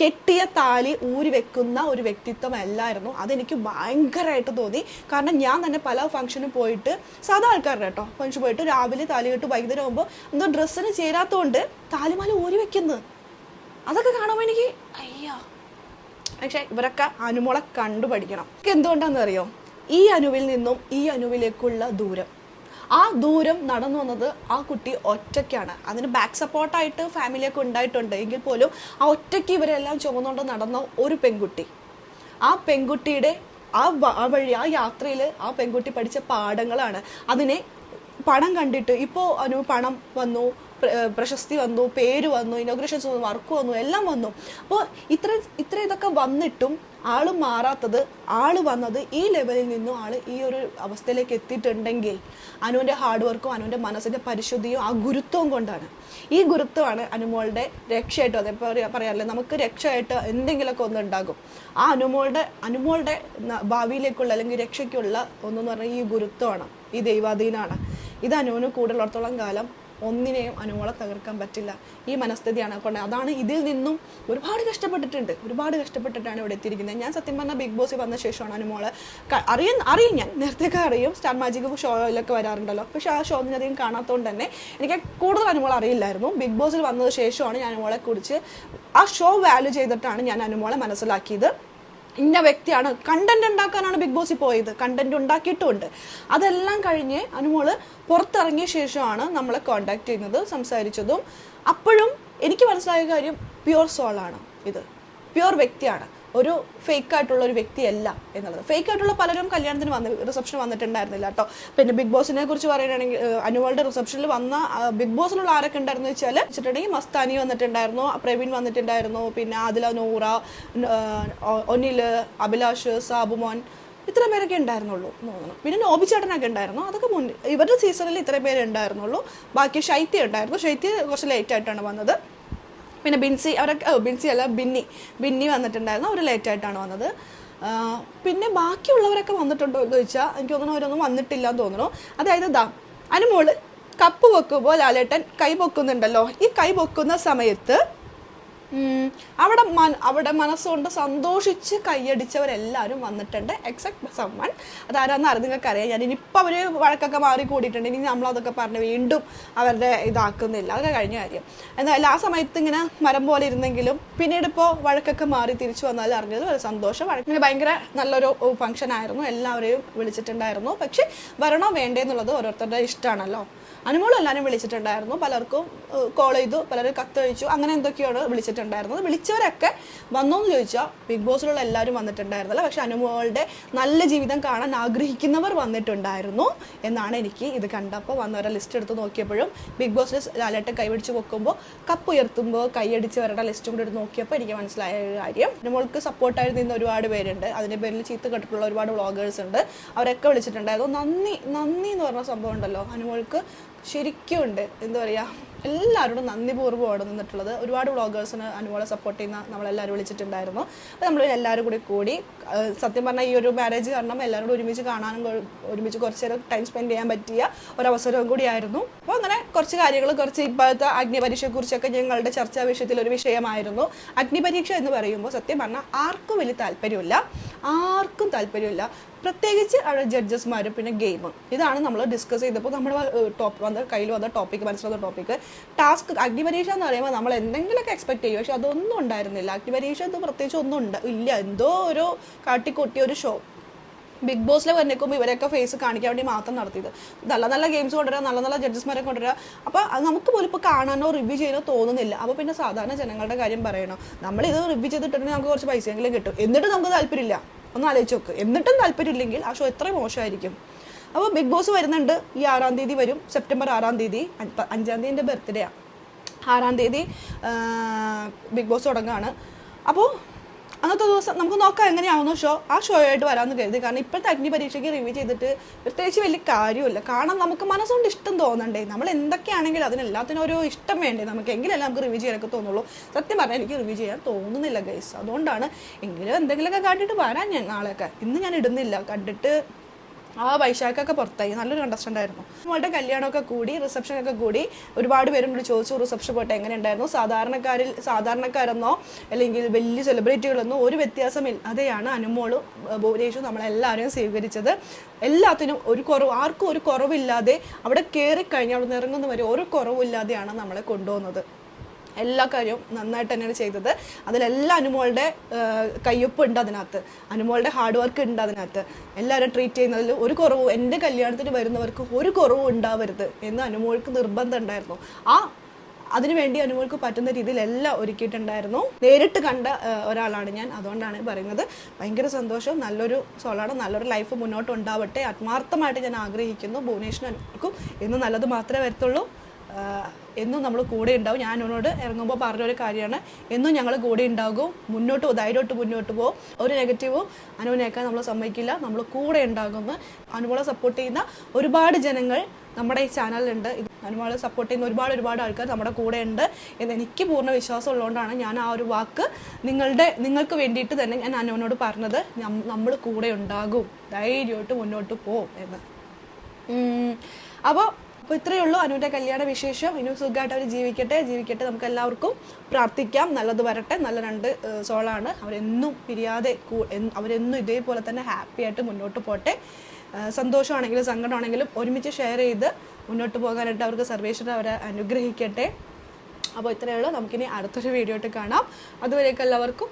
കെട്ടിയ താലി ഊരി വെക്കുന്ന ഒരു വ്യക്തിത്വമല്ലായിരുന്നു. അതെനിക്ക് ഭയങ്കരമായിട്ട് തോന്നി. കാരണം ഞാൻ തന്നെ പല ഫംഗ്ഷനും പോയിട്ട്, സാധാ ആൾക്കാരുടെ കേട്ടോ, ഫംഗ്ഷൻ പോയിട്ട് രാവിലെ താലി കെട്ട് വൈകുന്നേരം ആകുമ്പോൾ എന്തോ ഡ്രസ്സിന് ചേരാത്തതുകൊണ്ട് താലിമാല ഊരി വെക്കുന്നത്, അതൊക്കെ കാണുമ്പോൾ എനിക്ക് അയ്യോ. പക്ഷേ ഇവരൊക്കെ അനുമോളെ കണ്ടുപഠിക്കണം. എന്തുകൊണ്ടാണെന്ന് അറിയോ? ഈ അനുവിൽ നിന്നും ഈ അനുവിലേക്കുള്ള ദൂരം, ആ ദൂരം നടന്നു വന്നത് ആ കുട്ടി ഒറ്റയ്ക്കാണ്. അതിന് ബാക്ക് സപ്പോർട്ടായിട്ട് ഫാമിലിയൊക്കെ ഉണ്ടായിട്ടുണ്ട് എങ്കിൽ പോലും ആ ഒറ്റയ്ക്ക് ഇവരെല്ലാം ചുമന്നുകൊണ്ട് നടന്ന ഒരു പെൺകുട്ടി, ആ പെൺകുട്ടിയുടെ ആ വഴി, ആ യാത്രയിൽ ആ പെൺകുട്ടി പഠിച്ച പാഠങ്ങളാണ്. അതിനെ പണം കണ്ടിട്ട് ഇപ്പോൾ അനു പണം വന്നു, പ്രശസ്തി വന്നു, പേര് വന്നു, ഇനോഗ്രേഷൻസ് വന്നു, വർക്ക് വന്നു, എല്ലാം വന്നു. അപ്പോൾ ഇത്ര ഇതൊക്കെ വന്നിട്ടും ആള് മാറാത്തത്, ആള് വന്നത് ഈ ലെവലിൽ നിന്നും ആള് ഈ ഒരു അവസ്ഥയിലേക്ക് എത്തിയിട്ടുണ്ടെങ്കിൽ അനുവിൻ്റെ ഹാർഡ് വർക്കും അനുവിൻ്റെ മനസ്സിൻ്റെ പരിശുദ്ധിയും ആ ഗുരുത്വവും കൊണ്ടാണ്. ഈ ഗുരുത്വമാണ് അനുമോളുടെ രക്ഷയായിട്ട്. അതേപോലെ പറയാറില്ലേ, നമുക്ക് രക്ഷയായിട്ട് എന്തെങ്കിലുമൊക്കെ ഒന്നുണ്ടാകും. ആ അനുമോളുടെ ഭാവിയിലേക്കുള്ള അല്ലെങ്കിൽ രക്ഷയ്ക്കുള്ള ഒന്നെന്ന് പറഞ്ഞാൽ ഈ ഗുരുത്വമാണ്, ഈ ദൈവാധീനമാണ്. ഇത് അനുവിന് കൂടുതലുള്ളത്തോളം കാലം ഒന്നിനെയും അനുമോളെ തകർക്കാൻ പറ്റില്ല. ഈ മനസ്ഥിതിയാണ് കൊണ്ട്. അതാണ് ഇതിൽ നിന്നും ഒരുപാട് കഷ്ടപ്പെട്ടിട്ടാണ് ഇവിടെ എത്തിയിരിക്കുന്നത്. ഞാൻ സത്യം പറഞ്ഞാൽ ബിഗ് ബോസിൽ വന്ന ശേഷമാണ് അനുമോളെ അറിയും. ഞാൻ നേരത്തെയൊക്കെ അറിയും, സ്റ്റാർ മാജിക് ഷോയിലൊക്കെ വരാറുണ്ടല്ലോ. പക്ഷെ ആ ഷോ ഒന്നും അധികം കാണാത്തതുകൊണ്ട് തന്നെ എനിക്ക് കൂടുതൽ അനുമോളെ അറിയില്ലായിരുന്നു. ബിഗ് ബോസിൽ വന്നത് ശേഷമാണ് ഞാൻ അനുമോളെ കുറിച്ച് ആ ഷോ വാല്യൂ ചെയ്തിട്ടാണ് ഞാൻ അനുമോളെ മനസ്സിലാക്കിയത്. ഇന്ന വ്യക്തിയാണ്, കണ്ടന്റ് ഉണ്ടാക്കാനാണ് ബിഗ് ബോസിൽ പോയത്, കണ്ടന്റ് ഉണ്ടാക്കിയിട്ടുമുണ്ട്. അതെല്ലാം കഴിഞ്ഞ് അനുമോള് പുറത്തിറങ്ങിയ ശേഷമാണ് നമ്മളെ കോണ്ടാക്ട് ചെയ്യുന്നത്, സംസാരിച്ചതും. അപ്പോഴും എനിക്ക് മനസ്സിലായ കാര്യം പ്യുവർ സോളാണ്, ഇത് പ്യുവർ വ്യക്തിയാണ്, ഒരു ഫേക്കായിട്ടുള്ള ഒരു വ്യക്തിയല്ല എന്നുള്ളത്. ഫേക്കായിട്ടുള്ള പലരും കല്യാണത്തിന് റിസപ്ഷൻ വന്നിട്ടുണ്ടായിരുന്നില്ല കേട്ടോ. പിന്നെ ബിഗ് ബോസിനെ കുറിച്ച് പറയുകയാണെങ്കിൽ അനുമോളുടെ റിസപ്ഷനിൽ വന്ന ബിഗ് ബോസിലുള്ള ആരൊക്കെ ഉണ്ടായിരുന്നു വെച്ചിട്ടുണ്ടെങ്കിൽ മസ്താനി വന്നിട്ടുണ്ടായിരുന്നു, പ്രവീൺ വന്നിട്ടുണ്ടായിരുന്നു, പിന്നെ ആദില, നൂറ, ഒനിൽ, അഭിലാഷ്, സാബുമോൻ, ഇത്രയും പേരൊക്കെ ഉണ്ടായിരുന്നുള്ളൂ എന്ന് തോന്നുന്നു. പിന്നെ നോബി ചേട്ടനൊക്കെ ഉണ്ടായിരുന്നു. അതൊക്കെ ഇവരുടെ സീസണിൽ ഇത്രയും പേര് ഉണ്ടായിരുന്നുള്ളൂ. ബാക്കി ശൈത്യ ഉണ്ടായിരുന്നു. ശൈത്യ കുറച്ച് ലേറ്റായിട്ടാണ് വന്നത്. പിന്നെ ബിൻസി, അവരൊക്കെ ബിൻസി അല്ല ബിന്നി വന്നിട്ടുണ്ടായിരുന്നു, അവർ ലേറ്റായിട്ടാണ് വന്നത്. പിന്നെ ബാക്കിയുള്ളവരൊക്കെ വന്നിട്ടുണ്ടോ എന്ന് ചോദിച്ചാൽ എനിക്ക് തോന്നുന്നു അവരൊന്നും വന്നിട്ടില്ല എന്ന് തോന്നുന്നു. അതായത് അനുമോള് കപ്പ് പൊക്കുമ്പോൾ ലാലേട്ടൻ കൈ പൊക്കുന്നുണ്ടല്ലോ, ഈ കൈ പൊക്കുന്ന സമയത്ത് അവിടെ മനസ്സുകൊണ്ട് സന്തോഷിച്ച് കൈയടിച്ചവരെല്ലാവരും വന്നിട്ടുണ്ട്, എക്സെപ്റ്റ് സമ്മൺ. അതാരാന്ന് നിങ്ങൾക്ക് അറിയാം. ഞാൻ ഇനിയിപ്പോൾ അവർ വഴക്കൊക്കെ മാറി കൂടിയിട്ടുണ്ട്. ഇനി നമ്മളതൊക്കെ പറഞ്ഞ് വീണ്ടും അവരുടെ ഇതാക്കുന്നില്ല, അതൊക്കെ കഴിഞ്ഞ കാര്യം. എന്നാലും ആ സമയത്ത് ഇങ്ങനെ മരം പോലെ ഇരുന്നെങ്കിലും പിന്നീട് ഇപ്പോൾ വഴക്കൊക്കെ മാറി തിരിച്ചു വന്നാൽ അറിഞ്ഞത് ഒരു സന്തോഷം. വഴക്കിന് ഭയങ്കര നല്ലൊരു ഫംഗ്ഷൻ ആയിരുന്നു, എല്ലാവരെയും വിളിച്ചിട്ടുണ്ടായിരുന്നു. പക്ഷെ വരണോ വേണ്ടേ എന്നുള്ളത് ഓരോരുത്തരുടെ ഇഷ്ടമാണല്ലോ. അനുമോളും എല്ലാവരും വിളിച്ചിട്ടുണ്ടായിരുന്നു, പലർക്കും കോൾ ചെയ്തു, പലരും കത്തഴിച്ചു, അങ്ങനെ എന്തൊക്കെയാണ് വിളിച്ചിട്ടുണ്ടായിരുന്നത്. വിളിച്ചവരൊക്കെ വന്നോ എന്ന് ചോദിച്ചാൽ ബിഗ് ബോസിലുള്ള എല്ലാവരും വന്നിട്ടുണ്ടായിരുന്നില്ല. പക്ഷെ അനുമോളുടെ നല്ല ജീവിതം കാണാൻ ആഗ്രഹിക്കുന്നവർ വന്നിട്ടുണ്ടായിരുന്നു എന്നാണ് എനിക്ക് ഇത് കണ്ടപ്പോൾ വന്നവരെ ലിസ്റ്റ് എടുത്ത് നോക്കിയപ്പോഴും ബിഗ് ബോസിൽ ലാലേട്ടൻ കൈപിടിച്ച് പൊക്കുമ്പോൾ കപ്പ് ഉയർത്തുമ്പോൾ കൈയടിച്ചവരുടെ ലിസ്റ്റും കൂടി എടുത്ത് നോക്കിയപ്പോൾ എനിക്ക് മനസ്സിലായ ഒരു കാര്യം, അനുമോൾക്ക് സപ്പോർട്ടായി നിന്ന് ഒരുപാട് പേരുണ്ട്. അതിൻ്റെ പേരിൽ ചീത്ത കെട്ടിട്ടുള്ള ഒരുപാട് വ്ളോഗേഴ്സ് ഉണ്ട്, അവരൊക്കെ വിളിച്ചിട്ടുണ്ടായിരുന്നു. നന്ദി എന്ന് പറഞ്ഞ സംഭവം ഉണ്ടല്ലോ അനുമോൾക്ക് ശരിക്കും ഉണ്ട്. എന്താ പറയുക, എല്ലാവരോടും നന്ദിപൂർവ്വമാണ് നിന്നിട്ടുള്ളത്. ഒരുപാട് വ്ളോഗേഴ്സിന് അനുമോളെ സപ്പോർട്ട് ചെയ്യുന്ന നമ്മളെല്ലാവരും വിളിച്ചിട്ടുണ്ടായിരുന്നു. അപ്പോൾ നമ്മൾ എല്ലാവരും കൂടി സത്യം പറഞ്ഞാൽ ഈ ഒരു മാരേജ് കാരണം എല്ലാവരോടും ഒരുമിച്ച് കാണാനും ഒരുമിച്ച് കുറച്ച് നേരം ടൈം സ്പെൻഡ് ചെയ്യാൻ പറ്റിയ ഒരവസരവും കൂടിയായിരുന്നു. അപ്പോൾ അങ്ങനെ കുറച്ച് കാര്യങ്ങൾ, കുറച്ച് ഇപ്പോഴത്തെ അഗ്നിപരീക്ഷയെക്കുറിച്ചൊക്കെ ഞങ്ങളുടെ ചർച്ചാ വിഷയത്തിലൊരു വിഷയമായിരുന്നു. അഗ്നിപരീക്ഷ എന്ന് പറയുമ്പോൾ സത്യം പറഞ്ഞാൽ ആർക്കും വലിയ താല്പര്യമില്ല, പ്രത്യേകിച്ച് അവിടെ ജഡ്ജസ്മാരും പിന്നെ ഗെയിം. ഇതാണ് നമ്മൾ ഡിസ്കസ് ചെയ്തപ്പോൾ നമ്മുടെ കയ്യിൽ വന്ന ടോപ്പിക്ക്, മനസ്സിലാവുന്ന ടോപ്പിക്ക്. ടാസ്ക് അഗ്നിപരീക്ഷ എന്ന് പറയുമ്പോൾ നമ്മൾ എന്തെങ്കിലുമൊക്കെ എക്സ്പെക്ട് ചെയ്യും, പക്ഷെ അതൊന്നും ഉണ്ടായിരുന്നില്ല. അഗ്നിപരീക്ഷ എന്ന് പ്രത്യേകിച്ച് ഒന്നും ഇല്ല, എന്തോ ഒരു കാട്ടിക്കൊട്ടിയ ഒരു ഷോ. ബിഗ് ബോസിൽ വന്നേക്കുമ്പോൾ ഇവരൊക്കെ ഫേസ് കാണിക്കാൻ വേണ്ടി മാത്രം നടത്തിയത്. നല്ല ഗെയിംസ് കൊണ്ടുവരിക, നല്ല ജഡ്ജസ്മാരെ കൊണ്ടുവരിക. അപ്പോൾ അത് നമുക്ക് പോലും ഇപ്പോൾ കാണാനോ റിവ്യൂ ചെയ്യാനോ തോന്നുന്നില്ല. അപ്പോൾ പിന്നെ സാധാരണ ജനങ്ങളുടെ കാര്യം പറയണോ, നമ്മളിത് റിവ്യൂ ചെയ്തിട്ടുണ്ടെങ്കിൽ നമുക്ക് കുറച്ച് പൈസയെങ്കിലും കിട്ടും, എന്നിട്ട് നമുക്ക് താല്പര്യമില്ല. ഒന്ന് ആലോചിച്ച് നോക്ക്, എന്നിട്ടും താല്പര്യമില്ലെങ്കിൽ ആ ഷോ എത്ര മോശമായിരിക്കും. അപ്പോൾ ബിഗ് ബോസ് വരുന്നുണ്ട്, ഈ 6-ാം തീയതി വരും, സെപ്റ്റംബർ 6-ാം തീയതി. 5-ാം തീയതി എൻ്റെ ബർത്ത്ഡേ ആണ്, 6-ാം തീയതി ബിഗ് ബോസ് തുടങ്ങുകയാണ്. അപ്പോൾ അന്നത്തെ ദിവസം നമുക്ക് നോക്കാം എങ്ങനെയാവുന്നു ഷോ. ആ ഷോ ആയിട്ട് വരാമെന്ന് കരുതി. കാരണം ഇപ്പോഴത്തെ അഗ്നിപരീക്ഷയ്ക്ക് റിവ്യൂ ചെയ്തിട്ട് പ്രത്യേകിച്ച് വലിയ കാര്യമില്ല. കാരണം നമുക്ക് മനസ്സുകൊണ്ട് ഇഷ്ടം തോന്നണ്ടേ, നമ്മൾ എന്തൊക്കെയാണെങ്കിലും അതിനെല്ലാത്തിനും ഒരു ഇഷ്ടം വേണ്ടേ നമുക്ക്, എങ്കിലല്ല നമുക്ക് റിവ്യൂ ചെയ്യാനൊക്കെ തോന്നുള്ളൂ. സത്യം പറഞ്ഞാൽ എനിക്ക് റിവ്യൂ ചെയ്യാൻ തോന്നുന്നില്ല ഗൈസ്. അതുകൊണ്ടാണ് എങ്കിലും എന്തെങ്കിലുമൊക്കെ കാട്ടിയിട്ട് വരാൻ ഞാൻ നാളെയൊക്കെ. ഇന്ന് ഞാൻ ഇടുന്നില്ല, കണ്ടിട്ട് ആ വൈശാഖൊക്കെ പുറത്തായി, നല്ലൊരു കണ്ടസ്റ്റൻ്റ് ആയിരുന്നു. നമ്മളുടെ കല്യാണമൊക്കെ കൂടി, റിസപ്ഷനൊക്കെ കൂടി, ഒരുപാട് പേരും കൂടി ചോദിച്ചു റിസപ്ഷൻ പോയിട്ട് എങ്ങനെ ഉണ്ടായിരുന്നു. സാധാരണക്കാരെന്നോ അല്ലെങ്കിൽ വലിയ സെലിബ്രിറ്റികളെന്നോ ഒരു വ്യത്യാസമില്ല, അതെയാണ് അനുമോളും ഭുവനേഷും നമ്മളെല്ലാവരെയും സ്വീകരിച്ചത്. എല്ലാത്തിനും ഒരു കുറവ്, ആർക്കും ഒരു കുറവില്ലാതെ, അവിടെ കയറിക്കഴിഞ്ഞാൽ അവിടെ ഇറങ്ങുന്നവരെ ഒരു കുറവില്ലാതെയാണ് നമ്മളെ കൊണ്ടുപോകുന്നത്. എല്ലാ കാര്യവും നന്നായിട്ട് തന്നെയാണ് ചെയ്തത്. അതിലെല്ലാം അനുമോളുടെ കയ്യൊപ്പ് ഉണ്ട് അതിനകത്ത്, അനുമോളുടെ ഹാർഡ് വർക്ക് ഉണ്ട് അതിനകത്ത്. എല്ലാവരും ട്രീറ്റ് ചെയ്യുന്നതിൽ ഒരു കുറവും, എൻ്റെ കല്യാണത്തിന് വരുന്നവർക്ക് ഒരു കുറവും ഉണ്ടാവരുത് എന്ന് അനുമോൾക്ക് നിർബന്ധം ഉണ്ടായിരുന്നു. അതിനുവേണ്ടി അനുമോൾക്ക് പറ്റുന്ന രീതിയിൽ എല്ലാം ഒരുക്കിയിട്ടുണ്ടായിരുന്നു. നേരിട്ട് കണ്ട ഒരാളാണ് ഞാൻ, അതുകൊണ്ടാണ് പറയുന്നത്. ഭയങ്കര സന്തോഷം. നല്ലൊരു സോളാണ്, നല്ലൊരു ലൈഫ് മുന്നോട്ട് ഉണ്ടാവട്ടെ ആത്മാർത്ഥമായിട്ട് ഞാൻ ആഗ്രഹിക്കുന്നു. ഭുവനേഷിനും അനുമോൾക്കും എന്നും നല്ലത് മാത്രമേ വരത്തുള്ളൂ. എന്നും നമ്മൾ കൂടെ ഉണ്ടാവും. ഞാൻ അവനോട് ഇറങ്ങുമ്പോൾ പറഞ്ഞൊരു കാര്യമാണ്, എന്നും ഞങ്ങൾ കൂടെ ഉണ്ടാകും. ധൈര്യമായിട്ട് മുന്നോട്ട് പോകും. ഒരു നെഗറ്റീവും അനുവിനേക്കാൻ നമ്മൾ സമ്മതിക്കില്ല. നമ്മൾ കൂടെ ഉണ്ടാകുമെന്ന്. അനുമോളെ സപ്പോർട്ട് ചെയ്യുന്ന ഒരുപാട് ജനങ്ങൾ നമ്മുടെ ഈ ചാനലിലുണ്ട്. അനുമോളെ സപ്പോർട്ട് ചെയ്യുന്ന ഒരുപാട് ആൾക്കാർ നമ്മുടെ കൂടെ ഉണ്ട് എന്ന് എനിക്ക് പൂർണ്ണ വിശ്വാസം ഉള്ളതുകൊണ്ടാണ് ഞാൻ ആ ഒരു വാക്ക് നിങ്ങൾക്ക് വേണ്ടിയിട്ട് തന്നെ ഞാൻ അനുവിനോട് പറഞ്ഞത്. നമ്മൾ കൂടെ ഉണ്ടാകും, ധൈര്യമായിട്ട് മുന്നോട്ട് പോകും എന്ന്. അപ്പോൾ ഇത്രയേ ഉള്ളൂ അനുവിൻ്റെ കല്യാണ വിശേഷം. ഇനി സുഖമായിട്ട് അവർ ജീവിക്കട്ടെ. നമുക്ക് എല്ലാവർക്കും പ്രാർത്ഥിക്കാം, നല്ലത് വരട്ടെ. നല്ല 2 സോളാണ്, അവരെന്നും പിരിയാതെ, അവരെന്നും ഇതേപോലെ തന്നെ ഹാപ്പി ആയിട്ട് മുന്നോട്ട് പോട്ടെ. സന്തോഷമാണെങ്കിലും സങ്കടമാണെങ്കിലും ഒരുമിച്ച് ഷെയർ ചെയ്ത് മുന്നോട്ട് പോകാനായിട്ട് അവർക്ക് സർവേശ്വരൻ അവരെ അനുഗ്രഹിക്കട്ടെ. അപ്പോൾ ഇത്രയേ ഉള്ളൂ. നമുക്കിനി അടുത്തൊരു വീഡിയോ ആയിട്ട് കാണാം. അതുവരേക്കും എല്ലാവർക്കും